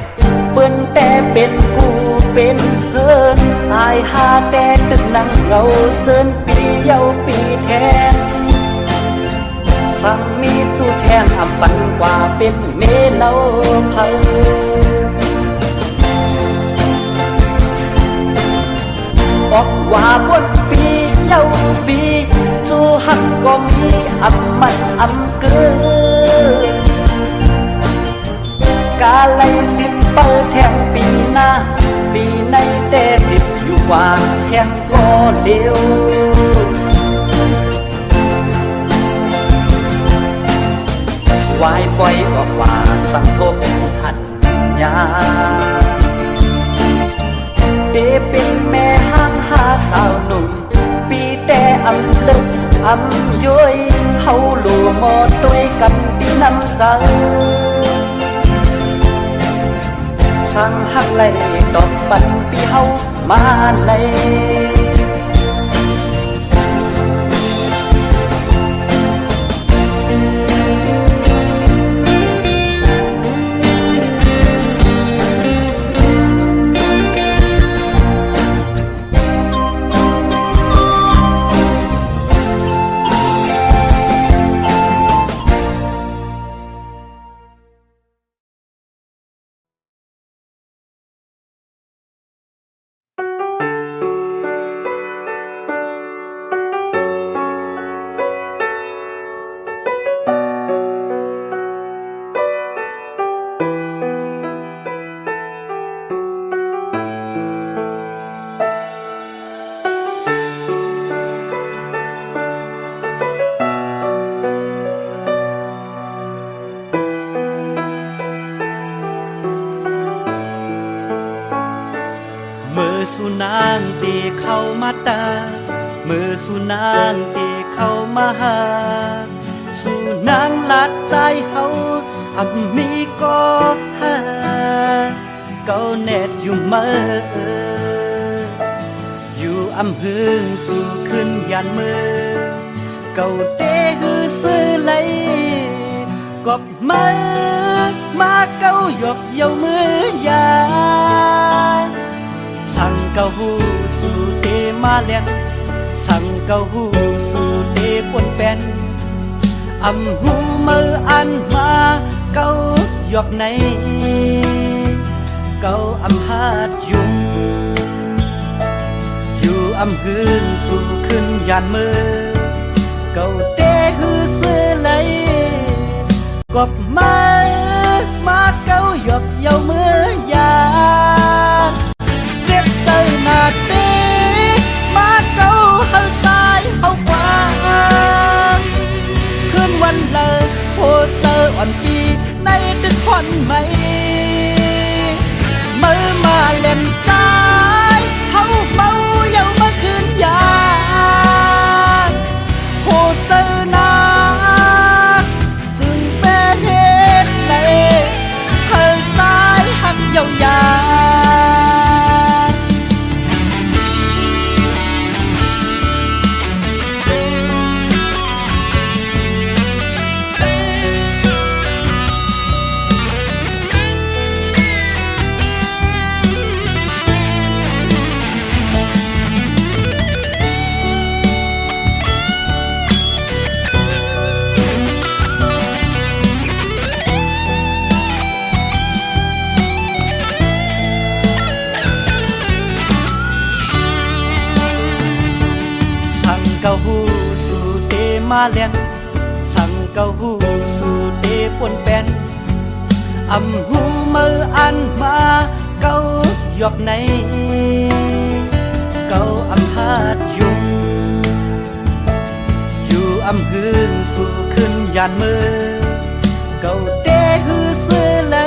เปิ้นแต่เป็นผู้เป็นเพิ่นอายหาแต่ตึกนั่งเงาเซินปีเยาปีแทนสั่งมีตู้แทนอำปันกว่าเป็นเมเล่าเผาออกว่าบนปีเย้าปีสู้หักก็มีอำมันอำเกินกาไลสิบ เปิดแทงปีหน้าปีในแต่สิบอยู่ว่าแทงก็เดียววายปล่อยออกว่าสังทบทันยาเดเป็นแม่ห้างหาสาวหนุ่มปีแต่อำลึกอำย้อยเฮาหลู่หมอด้วยกันปีน้ำสังช่างหักไหลตอบปันปีเฮามาในสุนางตีเข้ามาตามือสุนางตีเข้ามาหาสุนางลัดใจเขาอำมีก็หาเก้าแนดอยู่เมื่ออยู่อำพึงสู่ขึ้นยันมือเก้าเด้ฮือซื้อไหลกบมือมาเก้าหยกเยามือยาสั่งเกาหูสู่เตมาเลียนสั่งเกาหูสู่เตปนเป็นอำหูมืออันมาเกาหยอกในเกาอำหาดยุ่งอยู่อำหืนสู่ขึ้นยานมือเกาเตหือซื้อไหลกบมาเกาหยอกเยามือยาหน้าเต้มาเก้าเฮาใจเฮากว่าคืนวันเลยโหเจออ่อนปีในดึกผ่อนไหมมือมาเล่นใจเฮาเมาเยามาคืนยาโหเจอหน้าจึงเป็นเหตุในเฮาใจหักเยายาเกาหูสู่เตมาเลียนสั่งเกาหูสู่เตปนเป็นอำหูมืออันมาเกาหยอกในเกาอำหาดยุ่งอยู่อำหืนสู่ขึ้นยานมือเกาเตหือซื้อไหล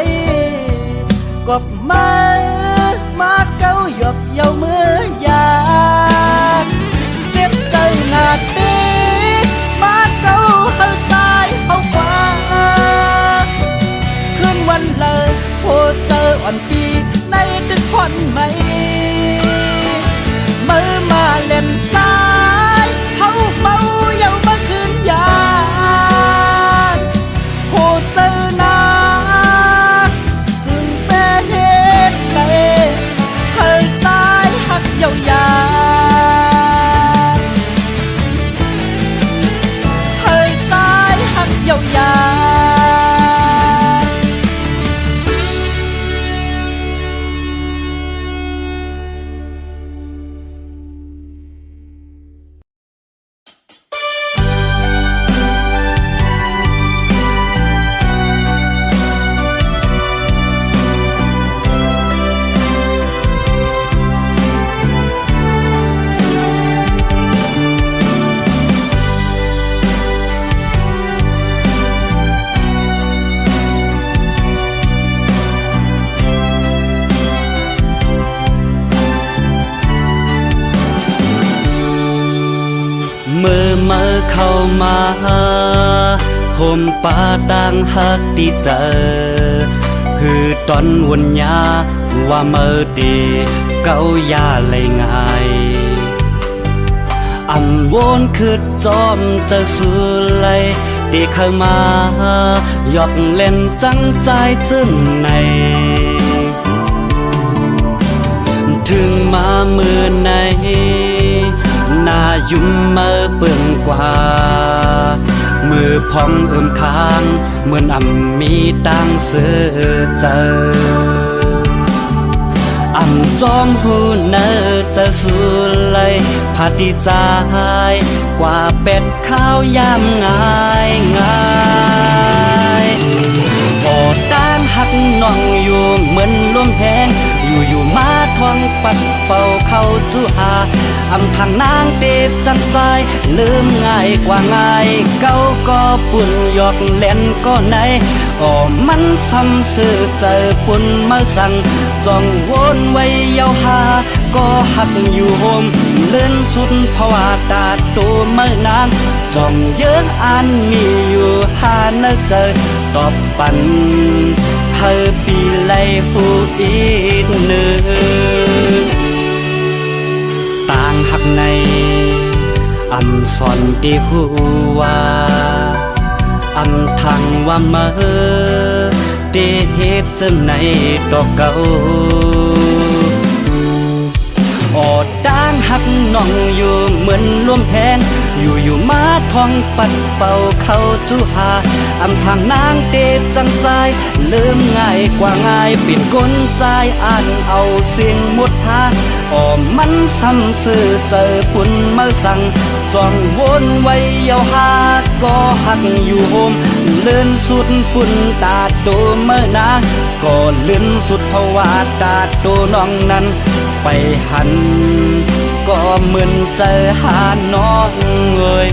กบมาเกาหยอกเยามือยาหน้าเต้มาเก้าเฮาใจเฮากว่าคืนวันเลยโหเจออ่อนปีในดึกผ่อนไหมมือมาเล่นใจเฮาเมาเยามาคืนยาโหเจอหน้าจึงเป็นเหตุในเฮาใจหักเยายา มาเข้ามาโฮมป่าต่างหักดีเจอคือตอนวันยาว่าเมื่อดีเก้ายาเลยง่ายอันวนคือจอมจะสู้เลยดีเข้ามายอกเล่นจังใจจึงในถึงมามือในหน้ายุ่มมือเปื่องกว่ามือพองค้างเหมือนมีตังเสือเจอจอมหูเนอจะสู้เลยพาดีใจกว่าเป็ดข้าวยามง่ายโอด้านหักน้องอยู่เหมือนลมแหงอยู่มาทองปัดเป่าเข้าจูหาทางนางเตะจังใจลืมง่ายกว่าง่ายเก้าก็ปุ่นหยอกเล่นก็ไหนมันซ้ำสื่อเจอปุ่นมาสั่งจ้องวนไว้ยาวหาก็หักอยู่โฮมเลื่อนสุดภาวะตาตัวเมื่อนางจ้องเยอะอันมีอยู่หาเนเจอตอบปันเฮอปีไลผู้อีกหนึ่งต่างหักในสอนที่หัวทางว่าเมื่อได้เหตุจะในดอกเก่าด้านหักน้องอยู่เหมือนลมแหงอยู่มาทองปัดเป่าเข้าจูหาทางนางเตะจังใจลืมง่ายกว่าง่ายปิ่นก้นใจเอาเสียงมุดหามันซ้ำสื่อเจอปุ่นมาสั่งจ้องวนไว้ยาวหาก็หักอยู่โฮมเลื่อนสุดปุ่นตาโตเมื่อนางก็เลื่อนสุดภาวะตาโตน้องนั้นไปหันก็เหมือนเจอหาน้องเอ่ย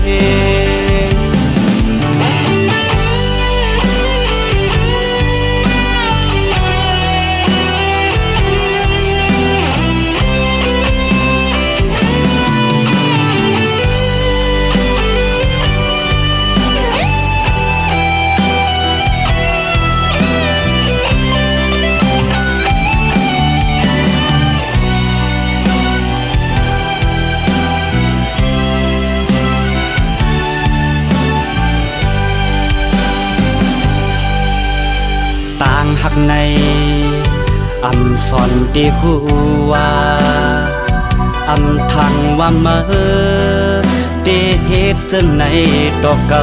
ต่างหักในสอนที่หัวทางว่าเมื่อได้เหตุจะในดอกเก่า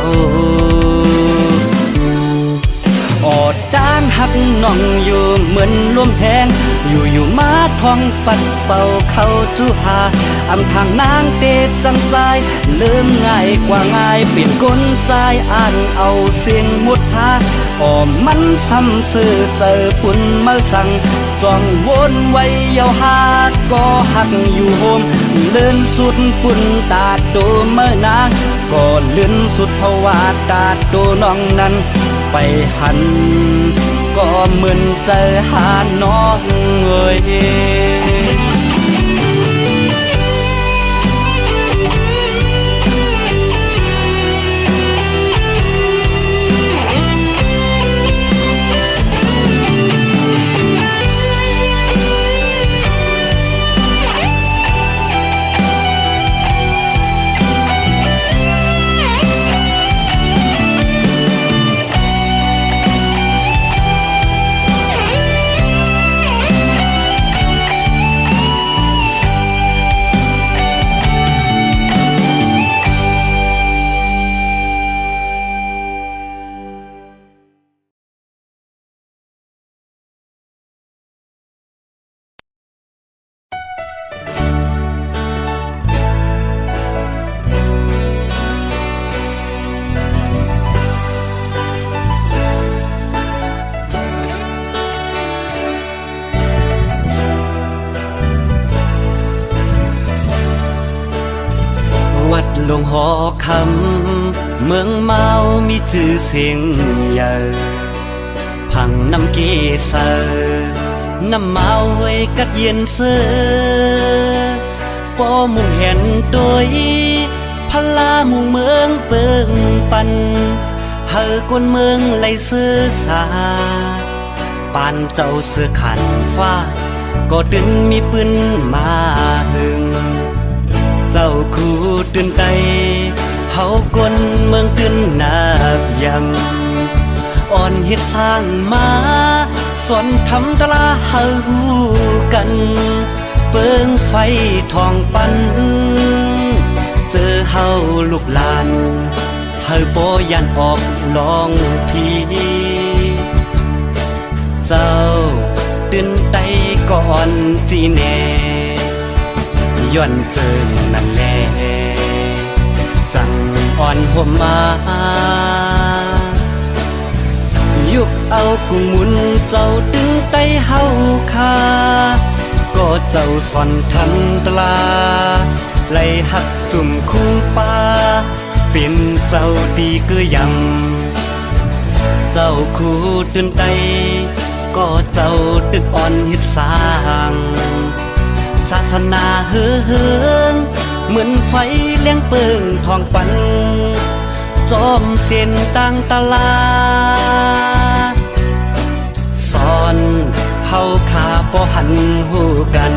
ด้านหักน้องอยู่เหมือนลมแหงอยู่มาทองปัดเป่าเข้าจูหาทางนางเตะจังใจลืมง่ายกว่าง่ายปิ่นก้นใจเอาเสียงมุดหามันซ้ำสื่อเจอปุ่นมาสั่งจ้องวนไว้ยาวหาก็หักอยู่โฮมเลื่อนสุดปุ่นตาโตเมื่อนางก็เลื่อนสุดภาวะตาโตน้องนั้นไปหันก็เหมือนเจอหาน้องเอ่ย หลวงหอคำเมืองเมามีชื่อเสียงใหญ่พังน้ำเกษรน้ำเมาไว้กัดเย็นเสือปอมุ่งเห็นโดยพ พลาหมู่เมืองเปิงปันเฮอคนเมืองไหลเสื้อสาปานเจ้าเสื้อขันฟ้าก็ดึงมีปืนมาหึงเจ้าคู่ตื่นใจเฮาคนเมืองตื่นนับยังอ่อนเฮ็ดสร้างมาสอนทำตลาเฮากันเปิงไฟทองปันเจอเฮาลูกหลานเฮาบ่ยันออกลองพีเจ้าตื่นไตก่อนจีแน่ย้อนเจิงนั่นแลจังอ่อนห่มมายุกเอากุ้งหมุนเจ้าตึงไตเฮาคาก็เจ้าสอนทำตลาไล่หักจุ่มคู่ป่าเป็นเจ้าดีก็ยังเจ้าคู่ตื่นไตก็เจ้าตึกอ่อนเฮ็ดสร้างศาสนาเฮืองเหมือนไฟเลี้ยงเปิงทองปันจอมเส้นต่างตลาสอนเฮาขาบ่หันหูกัน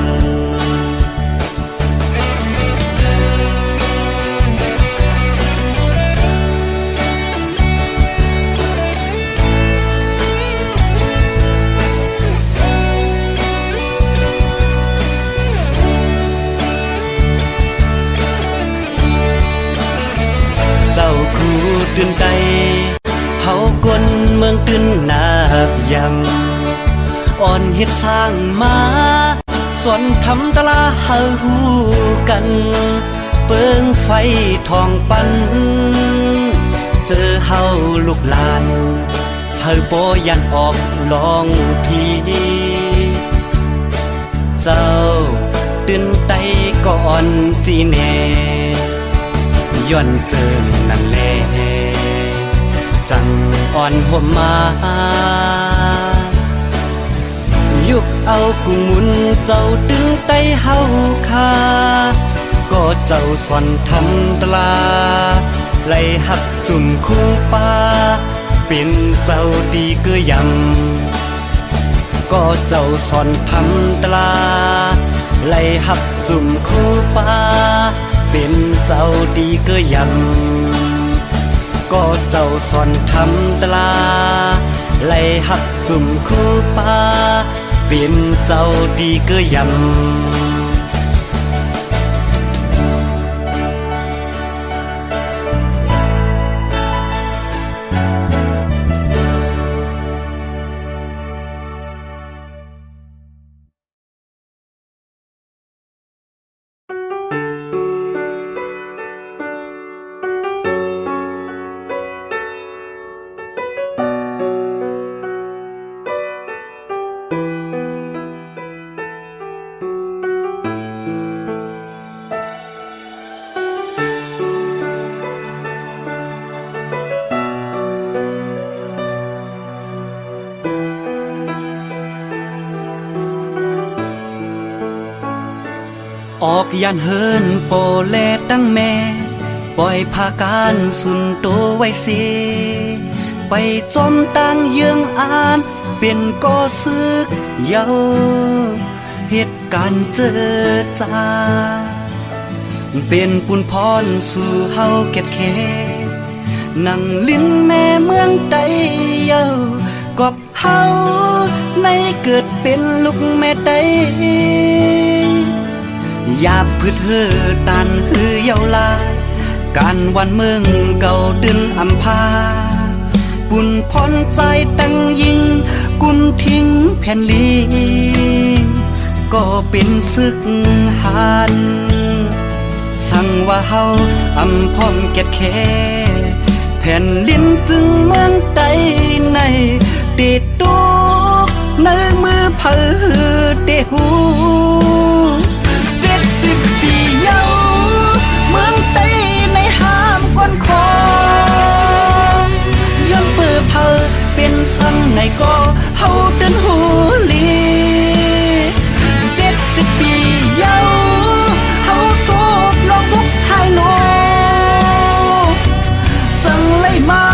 ตื่นใจเฮาคนเมืองตื่นนับยังอ่อนเฮ็ดสร้างมาสอนทำตลาเฮากันเปิงไฟทองปันเจอเฮาลูกหลานเฮาบ่ยันออกลองพีเจ้าตื่นใจก่อนจีแน่ย้อนเจิงนั่นแลจังอ่อนห่มมายุกเอากุ้งหมุนเจ้าตึงไตเฮาคาก็เจ้าสอนทำตลาไล่หักจุ่มคู่ป่าเป็นเจ้าดีก็ยังก็เจ้าสอนทำตลาไล่หักจุ่มคู่ป่าเป็นเจ้าดีก็ยังก็เจ้าสอนทำตลาไล่หักจุ่มคู่ป่าเป็นเจ้าดีก็ยังออกยันเฮินโปแลตั้งแม่ปล่อยพาการสุนโตไว้สิไปจอมต่างเยืองอ่านเป็นก่อซึกเยาเหตุการณ์เจอจาเป็นปุนพรสู่เฮาเก็ดแค่นั่งลิ้นแม่เมืองใดเยากอบเฮาในเกิดเป็นลูกแม่ใดอยากพืชเฮือตันฮือเยาลาการวันเมืองเก่าดึนอำพาปุ่นพรใจตั้งยิงกุนทิ้งแผ่นลีก็เป็นศึกหันสั่งว่าเฮาอำพร้อมแก่แค่แผ่นลิ้นจึงเมืองใดในติดตุกในมือเผอเดหู70 ปีเยาเมืองใดในห้ามก้อนคอย้อนเปิดเผอเป็นซ้ำในก็เฮาเดินหูลี70 ปีเยาเฮาตกลองทุกหายลง มา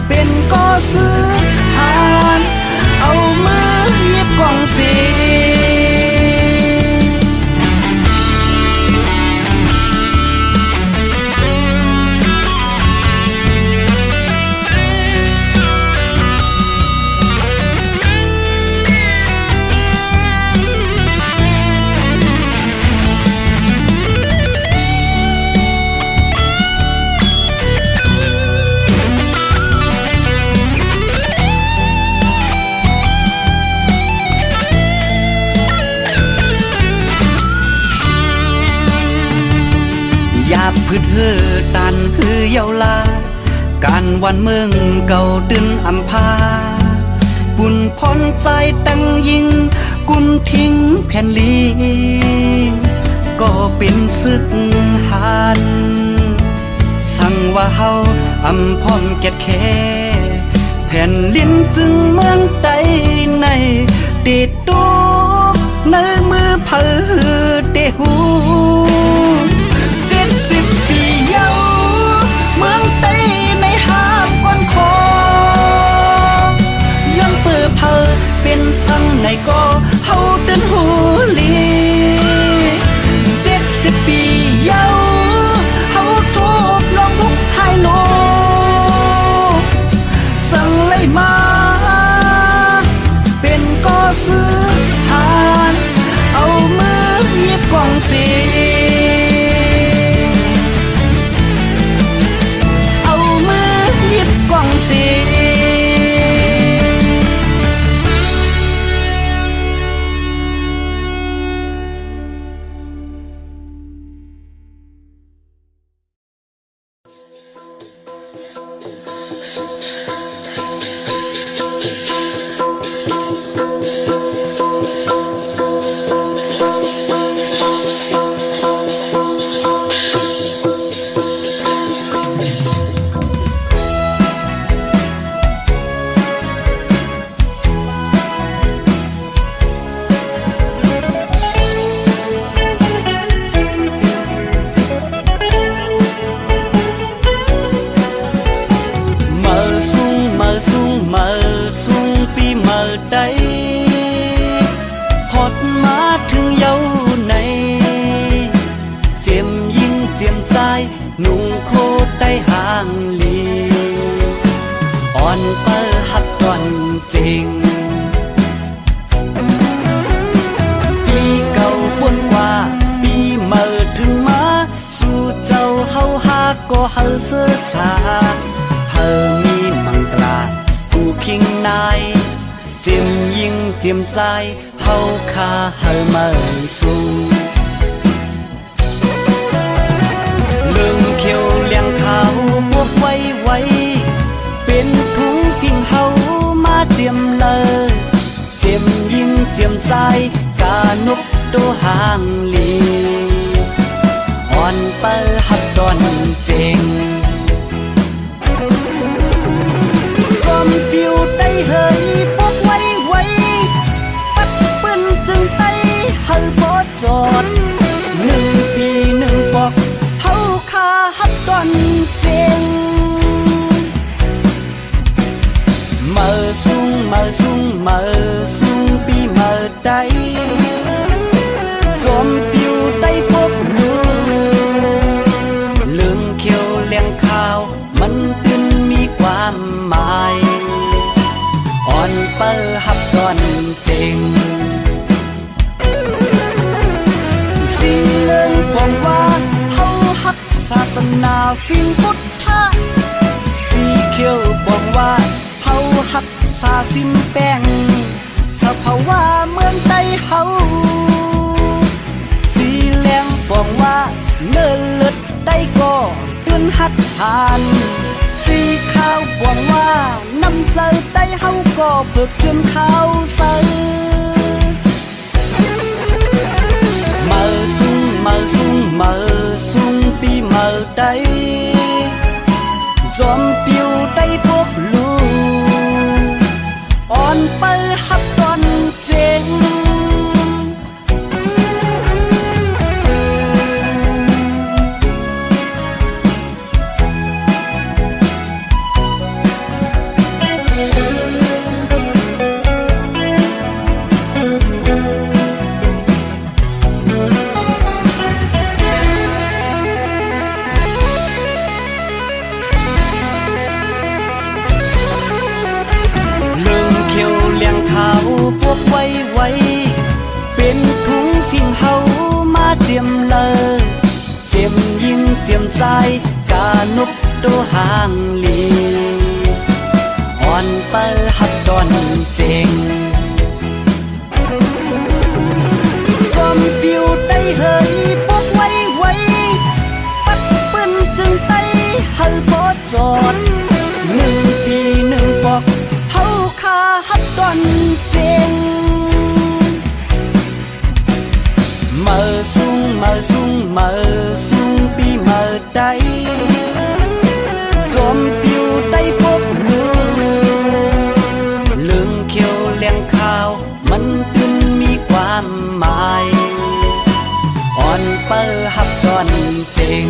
เป็นก็ซื้อหานเอามือหยิบกล่องสีอยากพืชเฮือตันฮือเยาลาการวันเมืองเก่าดึนอำพาบุญพรใจตั้งยิงกุนทิ้งแผ่นลีก็เป็นศึกหันสั่งว่าเฮาอำพร้อมแก่แค่แผ่นลิ้นจึงเมืองใดในติดตัวในมือเผอเตหูปีเยาเมืองใต้ในหาบก้อนคอย้อนเปิดเผอเป็นสังในก็เฮาเดินหูลี70 ปีเยาเฮาทุบลองทุกหายโลจังเลยมาเป็นก็ซื้อหานเอามือหยิบกล่องสีกล่องสีพอดมาถึงเย้าในเจียมยิงเจียมใจนุ่งโคตรได้ห่างลีอ่อนเปิดหักตอนจริงปีเก่าปนกว่าปีเมื่อถึงมาสู่เจ้าเฮาหาก็เฮาเสื้อสาเฮามีมังตราผู้คิงนายเจียมยิงเจียมใจเฮาคาเฮามาสู่เรื่องเขียวเลี้ยงขาวพวกไว้ไว้เป็นถุงฟิ่งเฮามาเจียมเลยเจียมยิงเจียมใจกานกโตหางลีอ่อนเปิดหักตอนเจงจอมปิวได้เฮยพวกไว้ไว้ปัดปืนจึงไต้เฮาบ่จอด1 ปี1 ปอกเฮาคาหักตอนเจงมาสูงมาสูงมาสูงปีมาได้จอมปิวได้พบมือเรื่องเขียวเลี้ยงข้าวมันขึ้นมีความหมายอ่อนเปิดหับตอนเจงสิเลิงบอกว่าเฮาหักศาสนาฟิงพุทธะสีเขียวบอกว่าเฮาหักษาสินแป้งสภาวะเมืองใต้เฮาสีแหลงบอกว่าเนินเลิศได้ก็ตื่นหัดทานสีขาวบอกว่าน้ำใจใต้เฮาก็เพิกขึ้นข้าวใสมาสูงมาสูงมาสูงปีมาได้จอมปิวได้พบลูอ่อนไปหับตอนเจง ยมเลอเจียมยิงเจียมใจกานุกตัวห่างลีอ่อนเปิลฮัดดอนเจงจอมปิวได้เฮยพวกไว้ไว้ปัดปืนจึงไตหัลพอจอด1 ปี1 ปอกเฮาคาฮัดดอนเจงmở sungปีmở đáy dòm piu tay bốc mưa lương khiêu len khao มันขึ้นมีความหมายอ่อนเปิลฮับดอนเจง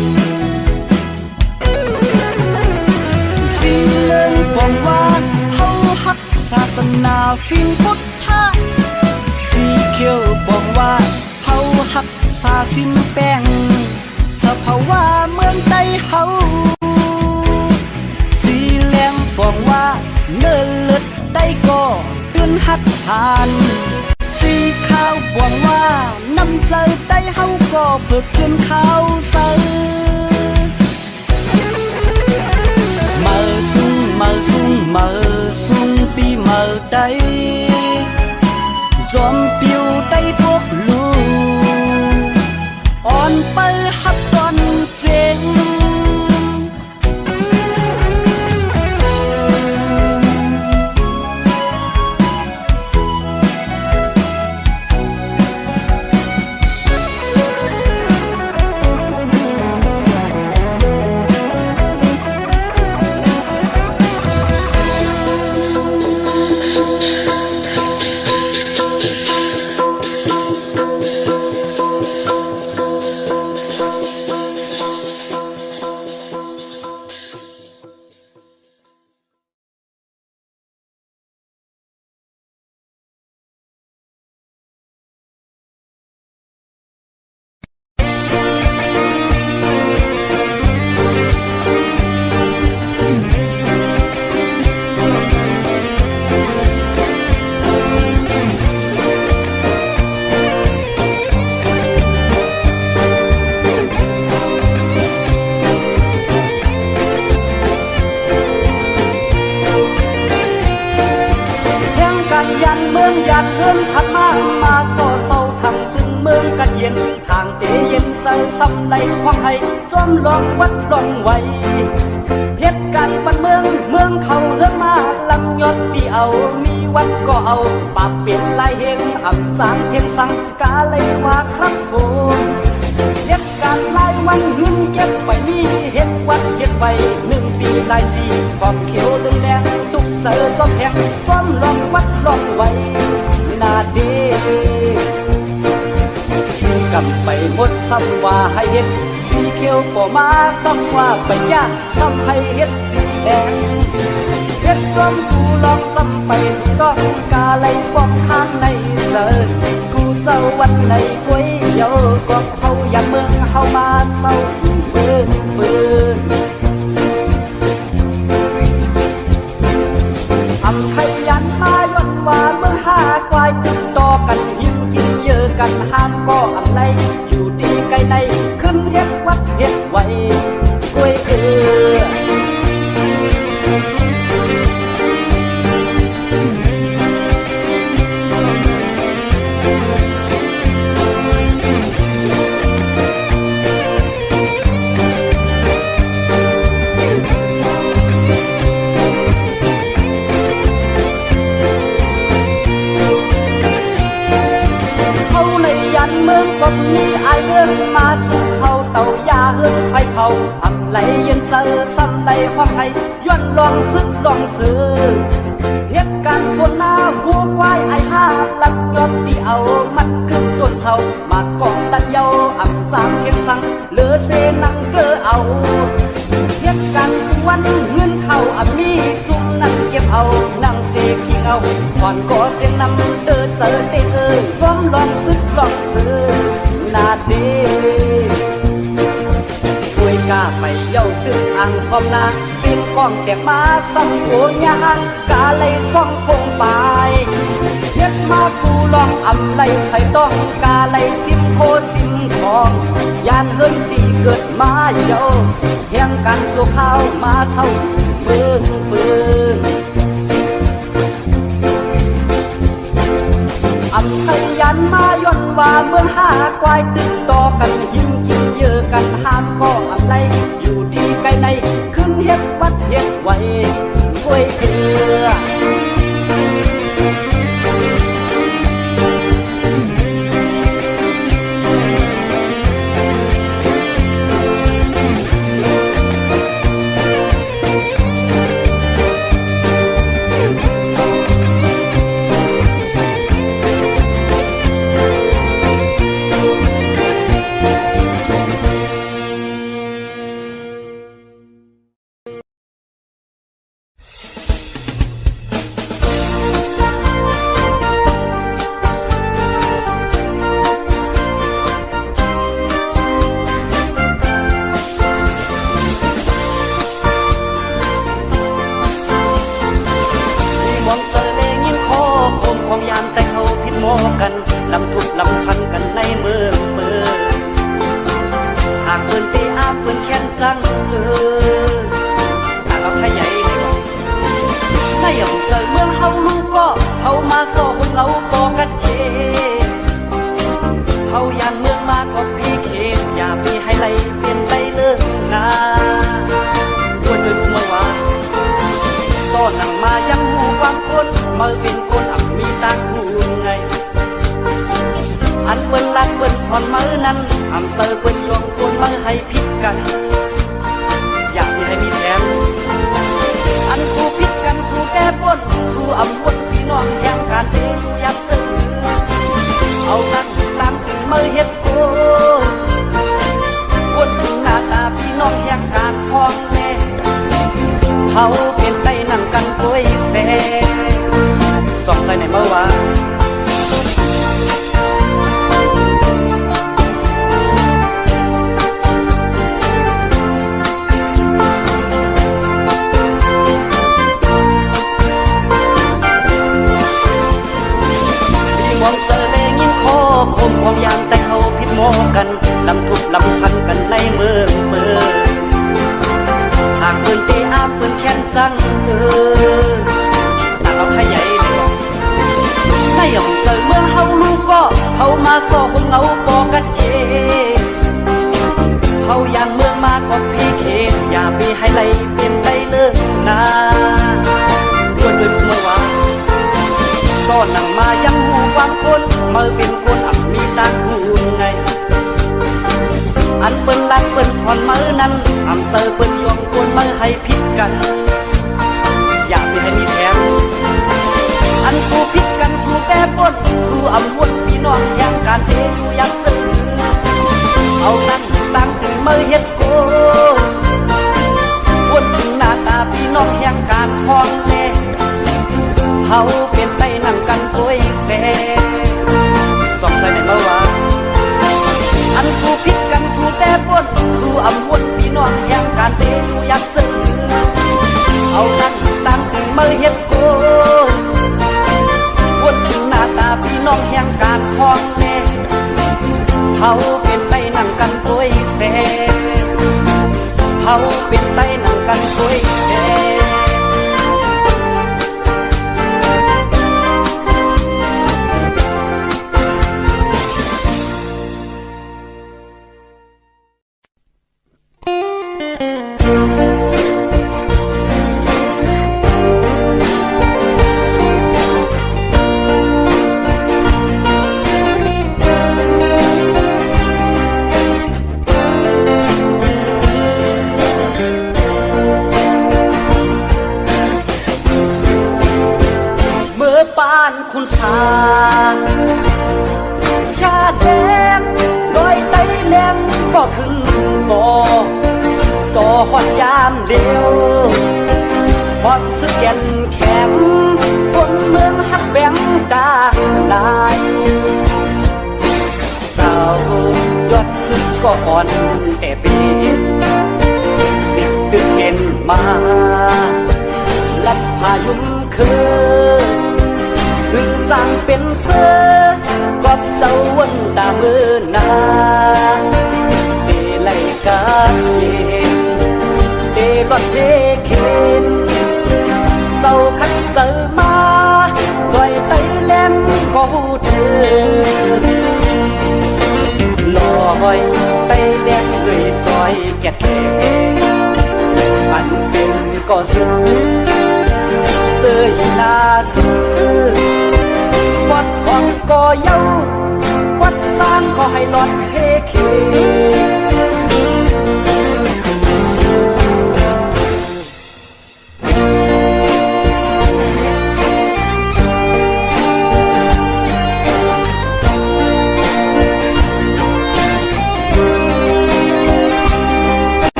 สีเลิงปองว่าเฮาฮักศาสนาฟินพุทธะสีเขียวปองว่าเฮาฮักซาสินแป้งสภาวะเมืองใต้เฮาสีแหลงฟองว่าเนินเลิศได้ก็ตื่นหักทานสีขาวฟองว่าน้ำใจใต้เฮาก็เพิกขึ้นข้าวเสือมาซุ่งปีมาได้จอมปิวได้พบลูอ่อนเปิลฮับดอนเจงยันเมืองยันเฮิรนพัดมาโซเศร้าทางจึงเมืองกันเย็นทางเตเย็นใส่ซ้ำไหลควางให้จอมลองวัดลองไว้เหตุการณ์บ้านเมืองเขาเฮิรนมาลำยศที่เอามีวัดก็เอาปากเปลี่ยนลายเฮงอับสางเฮงสังกาเลยว่าครับผมเหตุการณ์หลายวันเงินเก็บไปมีเหตุวัดเหตุไป1 ปีหลายสีความเขียวดึงแดงทุกเจอก็แข็งซ้อมลองวัดลองไว้นาเดกำไปหมดซ้ำว่าให้เห็ดสีเขียวก็มาซ้ำว่าไปยากซ้ำให้เห็ดสีแดงเห็ดซ้อมกูลองซ้ำไปต้องกาไหลปอกข้างในเลยกูเจ้าวันในก๋วยเยาก็เขาอยากเมืองเฮามาเศร้าเบิ่งอำไทยยันมาย้อนว่าเมือง5 ควายติดต่อกันหิมกินเยอะกันห้ามก็อำไรอยู่ดีไกลในขึ้นเฮ็ดวัดเฮ็ดไว้กล้วยเมืองกบมีอายเมืองมาสู่เขาเต่ายาเฮือนไฟเผาอำไหลเย็นเจอซ้ำไหลความไทยย้อนลองซึกลองซื้อเหตุการณ์ส่วนหน้าหัวควายไอ้5 ลักยอดที่เอามัดขึ้นต้นเท่ามากองตันเยาอำจามเก็บสังเหลือเสนังเกลือเอาเหตุการณ์วันเงินเข้ามีจุ่มนั่งเก็บเอานั่งเสกขี้เงาก่อนก็เสียงนำเดินเจอเตพร้อมลองซึกลองซื้อนาเดช่วยกาไปเย้าตึกอังพร้อมนาเสียงกองแกกมาสั่งโอยางกาไหลซ่องคงไปเฮ็ดมากูลองอำไหลไฟต้องกาไหลซิมโคซิมค ของยานเฮินดีเกิดมาเยาแห่งกันสู่ข้าวมาเท่าเมืองปืนอำไทยยันมาย่นว่าเมืองหาควายติดต่อกันยิ้มกินเยอะกันห้ามก็อำไรอยู่ดีไกลในขึ้นเฮ็ดวัดเฮ็ดไว้กล้วยเถือกันลำทุกลำพันกันในเมืองเปิดหากเปินตีอาเปินแค้นจังหากเอาขยายในย่อมเจอเมืองเฮาลูกก็เฮามาโซ่คนเราปอกันเยเฮาอย่างเมืองมาก็พี่เขตอย่ามีให้ไล่เปลี่ยนไปเลิกนาควรจะรู้มาว่าต้อนหนังมายังหูความคนมาเป็นคนอับมีตาคูนไงอันเปิ้นรักเปิ้นผ่อนมือนั้นอำเตอเปิ้นยองคนมือให้ผิดกันอยากมีให้มีแถมอันคู่ผิดกันสู้แต่ป้นสู้อำวนพี่น้องยังการเตะยับตึงเอากันตามถึงมือเฮ็ดโกวนถึงหน้าตาพี่น้องยังการพองแน่เขาเป็นไปนั่งกันกล้วยแซ่ส่องไปในเมื่อวานคมของยางแต่เขาพิดโมกันลำทุกลำพันกันในเมืองเปิดหากเปินตีอาเปินแค้นจังต่างเอาขยายในย่อมเจอเมืองเฮาลูกก็เฮามาโซ่คนเราปอกันเยเฮาอย่างเมืองมาก็พี่เขตอย่ามีให้ไล่เปลี่ยนไปเลิกนาควรเป็นเมื่อวานก็นั่งมายังหูความคนมาเป็นคนอับมีตาคูนไงอันเปิ้นรักเปิ้นผ่อนมือนั้นอำเตอเปิ้นยองคนมือให้ผิดกันอยากมีให้มีแถมอันสู้ผิดกันสู้แต่ป้นสู้อำวนพี่น้องยังการเตะอยู่ยังซึ้งเอานั้นตั้งถึงมือเฮ็ดโกวนถึงหน้าตาพี่น้องยังการพองแน่เขาเป็นไปนั่งกันกล้วยแซ่ส่องไปในเมื่อวานอันสู้ผิดกันสู้แต่ป้นสู้อำวนพี่น้องยังการเตะอยู่ยักซึ้งเอานั้นตั้งถึงมือเฮ็ดโกวนถึงหน้าตาพี่น้องยังการพองแน่เขาเป็นไปนั่งกันกล้วยแซ่เขาเป็นไปนั่งกันกล้วยแซ่คุณสาชาแดงโดยไตแหลมก็ขึ้นบ่อต่อหอดยามเดียวหอดสึกแก่นแข็งคนเมืองฮักแบงตาลายสาวยอดสึกก็อ่อนแต่ปีสิบตึกเห็นมาลัดพายุมคืนถึงใจ สร้างเป็นเสือกอบเจ้าวันตามือนาเดไลกาเย็นเดรถเดเข็นเจ้าขัดเจอมาลอยไตแลมก็หูเธอลอยไตแลมเลยจอยแก่แก่มันเป็นก็ซื้อเสื้อหน้าซื้อวัดของก็เย้าวัดตามก็ให้หลอดเฮเค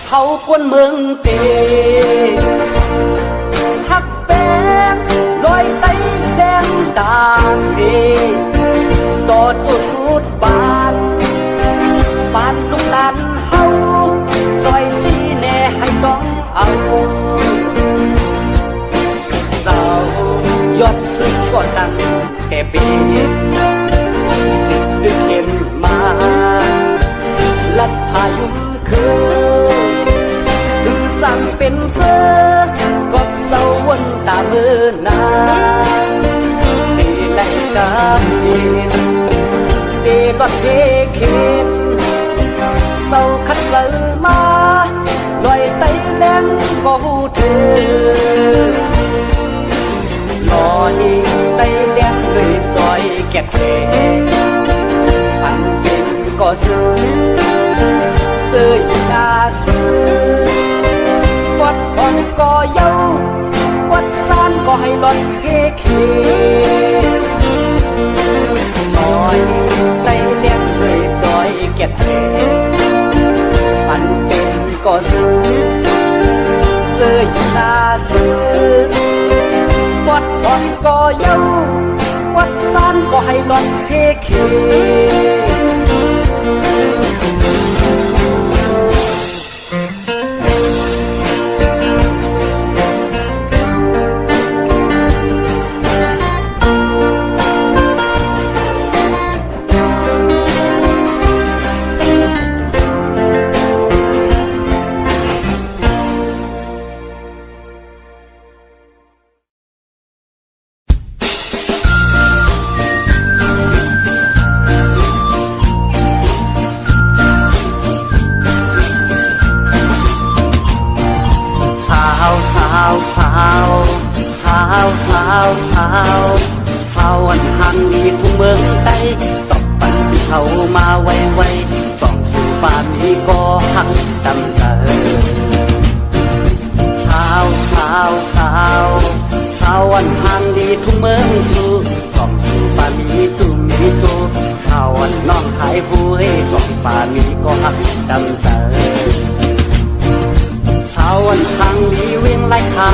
เขากวนเมืองเตฮักแป้งลอยไตแดงตาเสต่อจุดบานบานลูกหลานเฮาซอยจีแน่ให้ต้องเอาเจ้ายอดซึ้งก็ดังแก่เป็นสิดึกเข็มมาลัดพายุคือสั่งเป็นเสือกอบเจ้าวนตามือนาเดไลกาเย็นเดรถเดเข็นเจ้าขัดเลยมาลอยไตแลมก็หูเธอลอยไตแลมเลยจอยแก่แก่พันเป็นก็ซื้อเสื้อหน้าซื้อวัดอ่อนก็เย้าวัดซานก็ให้หลอดเคเคน้อยใจเลี้ยงเลยต่อยแก่แท้มันเป็นก็ซื้อเสื้อหน้าซื้อวัดอ่อนก็เย้าวัดซานก็ให้หลอดเคเคสาววันทางดีผู้เมืองใต้ตบปันที่เขามาไวๆต้องสู่ป่ามีก็หักดำเตอสาววันทางดีทุกเมืองสู่ต้องสู่ป่ามีตุมีตุสาววันน้องหายผู้ให้ต้องป่ามีก็หักดำเตอสาววันทางดีเวียงไล่คา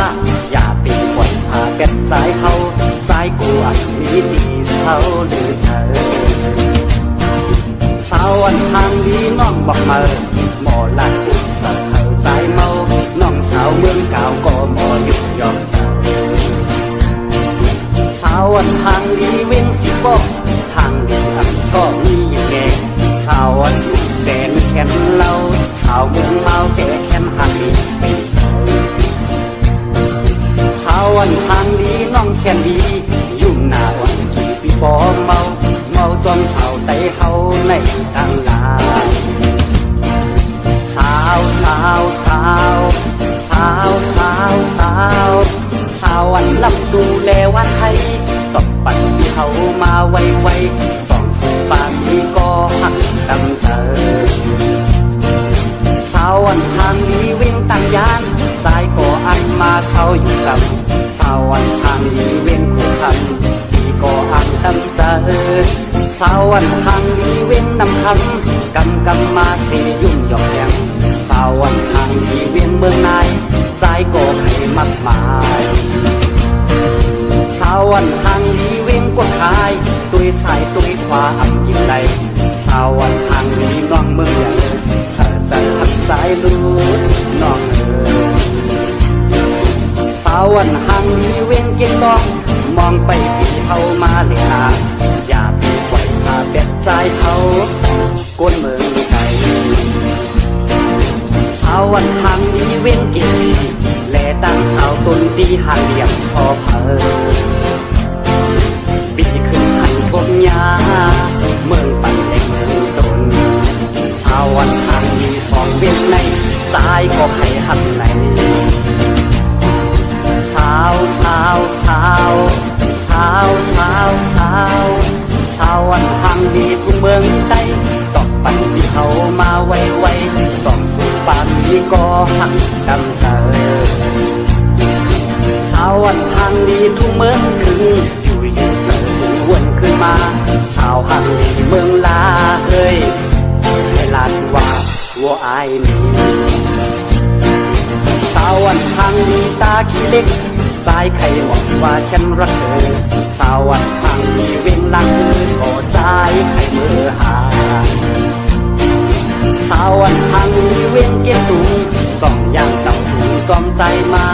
อย่าเป็นคนพาเป็ดสายเขาสายกูอันนี้ดีเท่าหรือเธอสาววันทางดีน้องบอกมาหมอลัดอุสเธอสายเมาน้องสาวเมืองเก่าก็หมอหยุดยอมสาววันทางดีเวียงสิบอกทางดีอันก็มีอย่างแก่สาววันแดงแขนเล่าสาวเมืองเมาแก่แขนหักสาววันทางดีน้องแสนดียุ่งหน้าวันกี่ปีบ่เมาจนเผาไตเฮาในทางลายสาววันรับดูแลวัดไทยตบปันที่เขามาไวๆต้องสู่ป่ามีก็หักดำเตอสาววันทางดีเว้งตั้งยานสายก็อันมาเขาอยู่กับสาววันทางดีเว้งคู่คำที่ก็อันดำเตอสาววันทางดีเว้นนำคำกำมาเทยุ่งหยอกแยงสาววันทางดีเวียนเมืองนายสายก็ให้มักหมายสาววันทางดีเวียงกดขายตุยสายตุยขวาอับยิ่งใดสาววันทางดีน้องเมืองใหญ่เธอจะท สายลูดน้องสาววันหังมีเวียงเก็บต้องมองไปปีเขามาเลยหาอย่าไปปล่อยพาเป็ดใจเขาก้นเมืองไกลสาววันหังมีเวียงเก็บแลตั้งสาวต้นตีหางเดียมพอเพอปีขึ้นหันทมยาเมืองปั่นในเมืองตนสาววันหังมีสองเวียงในสายก็ไข่หันไหนสาวสาวสาวสาวสาวสาวสาววันทางดีทุกเมืองใต้ต้องปั่นที่เขามาไวไวต้องสู่ป่านนี้ก็หักดำเตอสาววันทางดีทุกเมืองถึงอยู่ยืนเติมวนขึ้นมาสาวหังดีเมืองลาเอ้ยให้ลาที่ว่าวัวอายมีสาววันทางดีตาขี้เล็กสายไข่หมดว่าฉันรักเธอสาววันทางดีเวียงลังก็สายไข่มือหาสาววันทางดีเวียงเก็บตุงต้องย่างเต่าถุงต้อมใจมา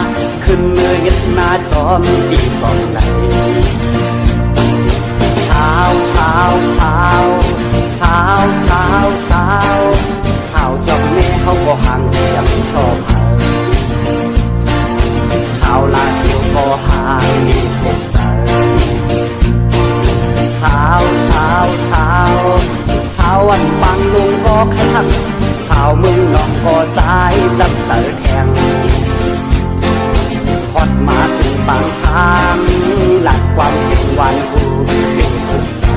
ขึ้นเมื่อเห็นหน้าจอมดีกองไหลสาวสาวสาวสาวสาวสาวสาวจอมแม่เขาก็ห่างเสียงชอบสาวลาเที่ยวก็ห่างมีพบเจอสาวสาวสาวสาววันบางลุงก็แข็งสาวเมืองนอกก็ใจจับเตอแข็งพอดมาถึงบางทางหลักความเห็นวันหูเป็นพบเจอ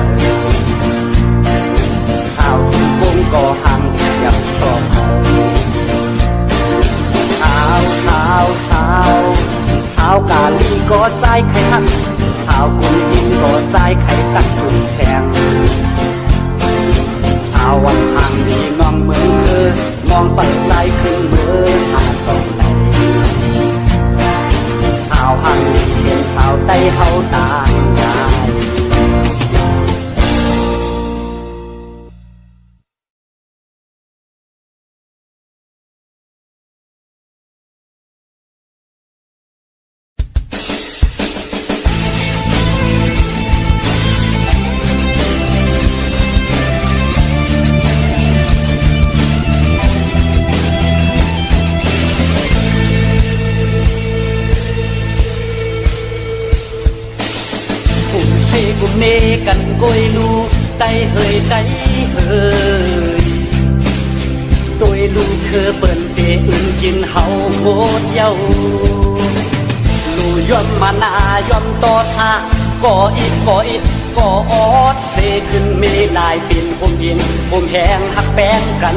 สาวถึงวงก็ห่างเทียบชอบสาวสาวสาวสาวกาลีก็ใจไข่ทักสาวกุนยินก็ใจไข่ตักตุ่มแทงสาววันทางดีน้องเมืองคือมองเปิดใจขึ้นเมืองหาตรงไหนสาวห่างดีเห็นสาวไต้เฮาต่างยายกุมเนกันกอยลูไตเฮยไตเฮยตัวลูเธอเปิ้นเตอื่นกินเฮาโคตรเย้าลูย่อมมานายอมต่อท่าก่ออิดก่ออิดก่อออดเสขึ้นไม่ลายเป็นผมเย็นผมแหงหักแป้งกัน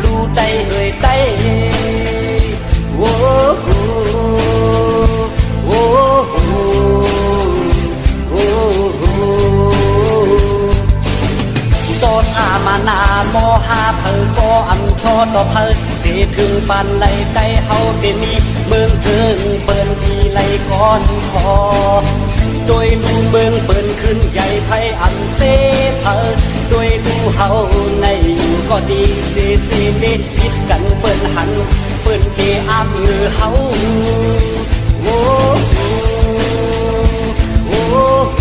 ลูไตเฮยไตโอ้โหโอ้โหโตทามานามอหาเพอก็อำชอต่อเพอเตถึงปันไหลไตเฮาเตมีเมืองถึงเปิ้นทีไหลก้อนคอโดยดูเมืองเปิ้นขึ้นใหญ่ไผอันเซเพอโดยดูเฮาในอยู่ก็ดีเซเซเดคิดกันเปิ้นหันเปิ้นเกอ้ามมือเฮาโอ้โอ้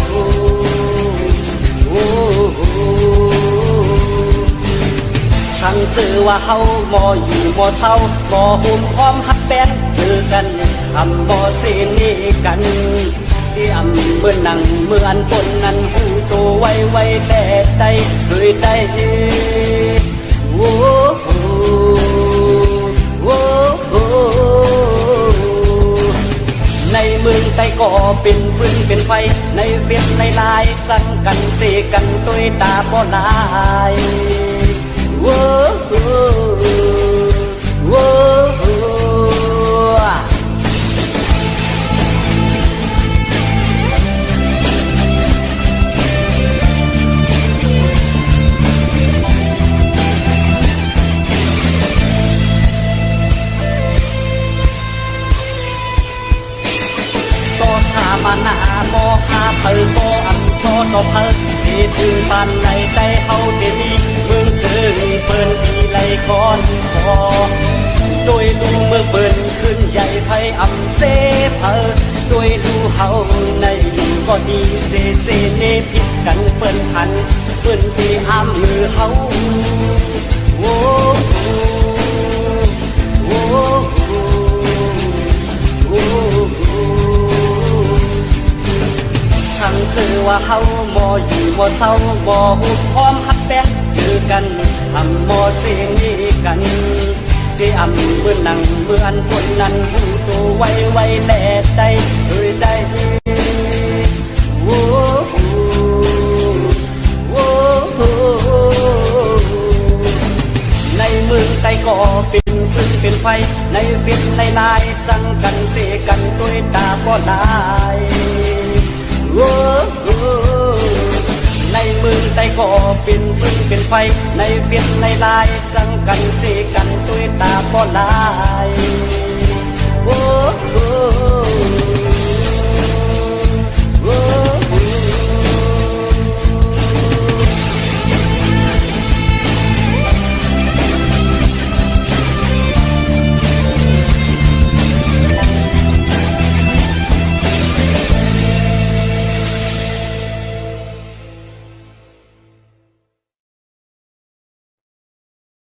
โอ้ทั้งสื่อว่าเฮาบ่อยู่บ่เศร้าบ่หุ่มพร้อมฮักแป้นเจอกันอำบ่เสนีกันที่อำเมื่อนั่งเมื่ออันต้นนั้นหูโตไวไวแต่ใจเคยได้โอ้โหโอ้โหในเมืองใต้ก็เป็นฟืนเป็นไฟในเวียนในลายสั่งกันเสกันตัวตาบ่ลายโอ้โหโอ้โหมาหน้าโมหาเพอโมอันโชโตเพอที่ถึงปันในใจเฮาเดนีเมืองถึงเปิ้นที่ไหลก้อนคอ โดยลูเมืองเบิ่นขึ้นใหญ่ไทยอำเสเพอโดยลูเฮาในลูก็ดีเซเนพิดกันเปิ้นหันเปิ้นที่อ้ำมือเฮาโอ้โอ้โอ้ทั้งคือว่าเฮาบ่อยู่บ่เศร้าบ่หุบพร้อมฮักแป้งคือกันทำบ่เสียงนี้กันที่อำเมื่อนังเมื่ออันคนนั้นหูตัวไวแหล่ใจโดยได้โอ้โอ้ในเมืองใต้ก็เป็นฟืนเป็นไฟในฟิตในลายสั่งกันเสกันด้วยตาบ่ลายโอ้ในเมืองใต้ก็เป็นฟืนเป็นไฟในฟิตในลายสั่งกันเสกันด้วยตาบ่ลายโอ้โอ้โอ้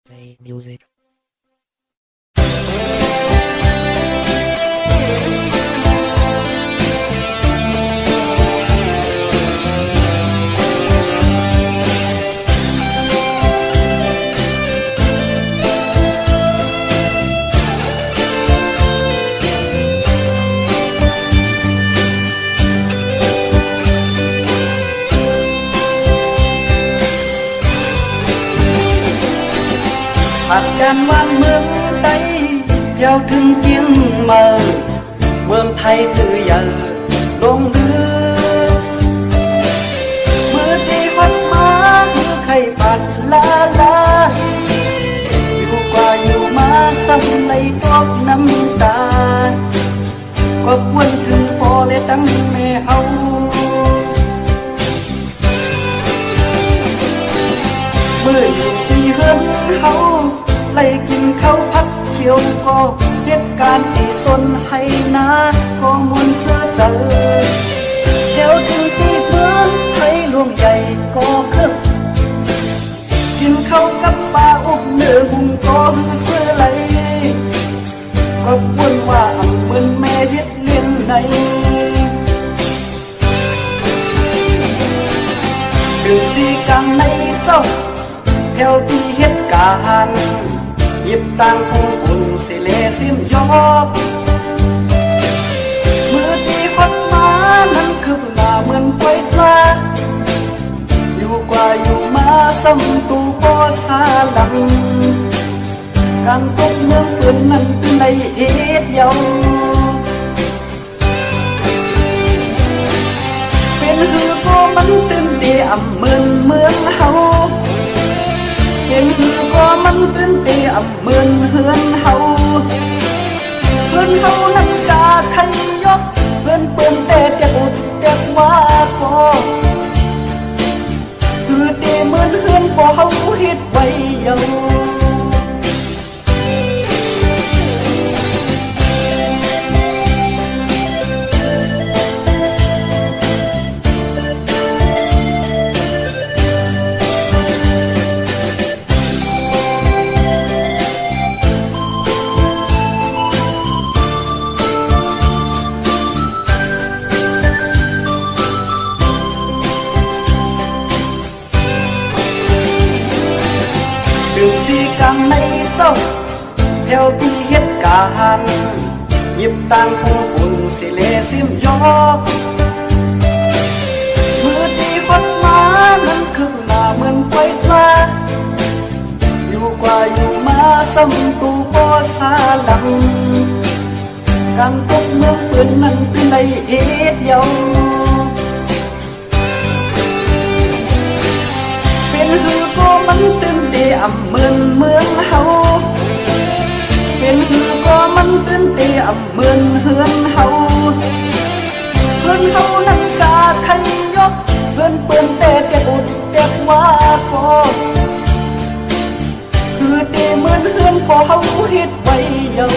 Play music. ผัดกันวางเมืองใต้ยาวถึงเจียงเมืองเมืองไทยถือใหญ่ลงเรือเมื่อที่พัดมาเมื่อใครปัดลาอยู่กว่าอยู่มาซ้ำในตอกน้ำตาก็ควรถึงพอและตั้งแม่เฮาเมื่ออยู่ที่เฮือนเฮาไล่กินข้าวผัดเขียวก็เหตุการณ์ที่สนให้นาก็มวนเสื้อเตอเดี๋ยวถึงที่เมืองไทยหลวงใหญ่ก็เคลื่อนกินข้าวกับปลาอบเนื้อหุงก็มือเสื้อไหลก็ควรว่าอำเหมือนแม่เฮ็ดเลี้ยงในถึงสีกลางในเจ้าแถวที่เหตุการณ์หยิบตังผู้คุณสิเลซิมยอบมือที่พัดมานั้นคือหน้าเหมือนไฟฟ้าอยู่กว่าอยู่มาซ้ำตูปอสาลังการตกเมืองเกินนั้นเป็นในเหตุเยาเป็นหือก็มันตื่นเตียมเมืองเฮาเห็นหือก็มันตื่นเตียมเมืองเฮือนเฮาเฮือนเฮานั้นกาใครยกเฮือนเปิ้นแต่จะอุดแต่ว่าก็คือเตเหมือนเฮือนบ่เฮาเฮ็ดไว้เยาในเจ้าแถวที่เหตุการณ์หยิบตังผู้คุณสิเลซิมยอกมือที่พัดมานั้นคือหน้าเหมือนไฟฟ้าอยู่กว่าอยู่มาซ้ำตูปอสาลังการตกเมืองปืนนั้นเป็นในเหตุเยาเป็นหือก็มันตื่นเตียมเมืองเฮาเป็นหือก็มันตื่นเตียมเมืองเฮือนเฮาเฮือนเฮานั้นกาใครยกเฮือนเปิ้นแต่อุดแต่ว่าก็คือเตเหมือน นเฮือนบ่เฮาเฮ็ดไว้เยา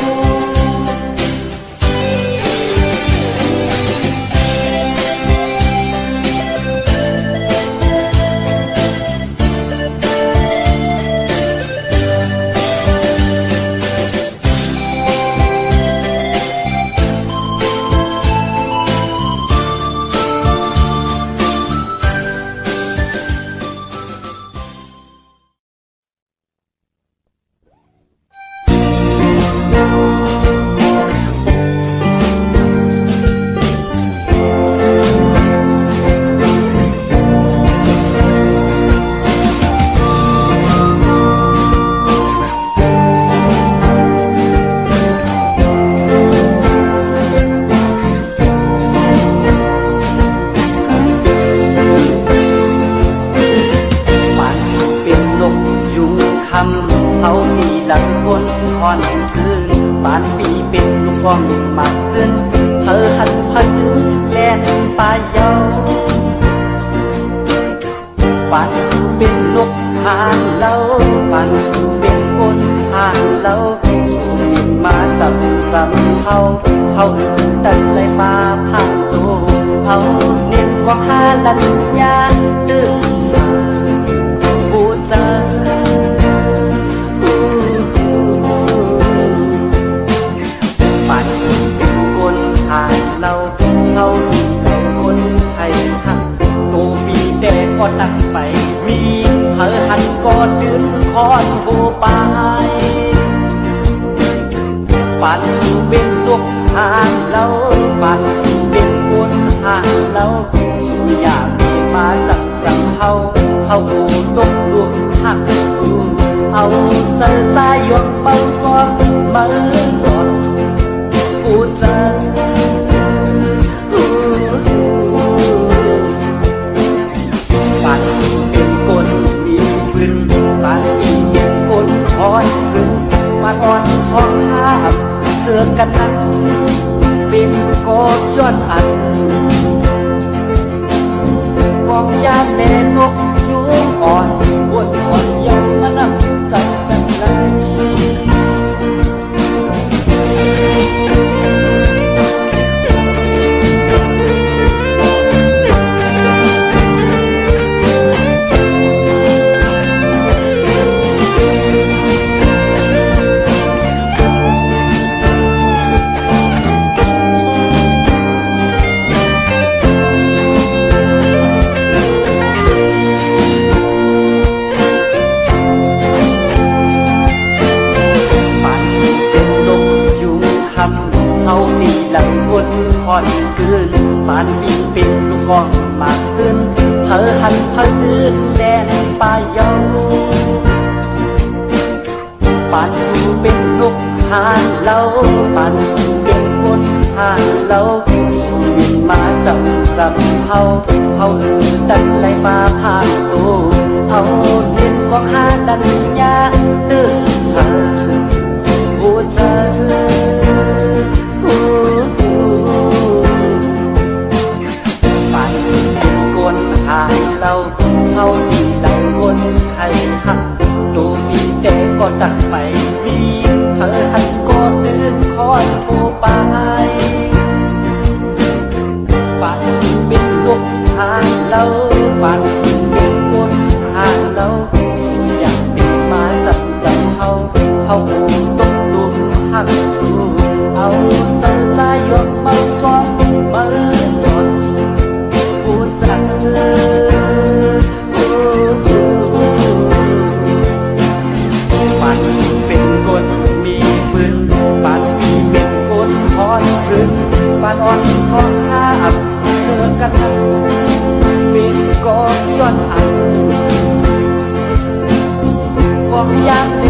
เขามีหลังคนคอนคืนบ้านปีเป็นลูกกองมากขึ้นเธอหันพันแล่นปลายเยาบ้านเป็นลูกหางเล่าบ้านเป็นคนหางเล่าสูงมาจับสำเขาตัดเลยมาพังตัวเขาเน้นกว่าหาลัญญาตึกบูชาปันเป็นคนหางเราเขาเป็นคนไทยหักโตปีแต่ก็ตั้งไปมีเธอหันก็ดืนคอนโบปายปันเป็นลูกหางเราปันเป็นคนหางเราอยากมีมาจับจังเขาตกดวงหักสู้เอาเจอสายยกเบาก่อนมือก่อนกูเจอปันเป็นคนมีพื้นปันเป็นคนคอยพื้นมาก่อนท้องห้ามเสือกันนั้นเป็นกอบยอดอันกองยานแม่นกจูงอ่อนบนอ่อนเยาว์มานั่งจับกันเลยเขาตีหลังคนคอนคืนบ้านปีเป็นลูกกองมากขึ้นเธอหันพะคืนแดนปลายเยาบ้านสูเป็นลูกหางเราบ้านสูเป็นคนหางเราบินมาจับเขาตัดไหลมาผ่านตัวเขาเน้นกองหาดันยาตึกเธอบูชาปันเป็นคนหายเราเขามีหลายคนใครหักโดมีแต่ก็ตักไปมีเธอหันก็ตื่นคอยโทรไปปันเป็นลูกหางเราปันเป็นคนหางเราอยากเป็นมาจับเขาตกลุมหักสู้เอาเธอสายยกมาก่อนมือก่อนกูจะปันเป็นคนมีปืนปันมีเป็นคนคอยปืนปันอ่อนของข้าอับเลือกกันเป็นกองย้อนอันกองยาง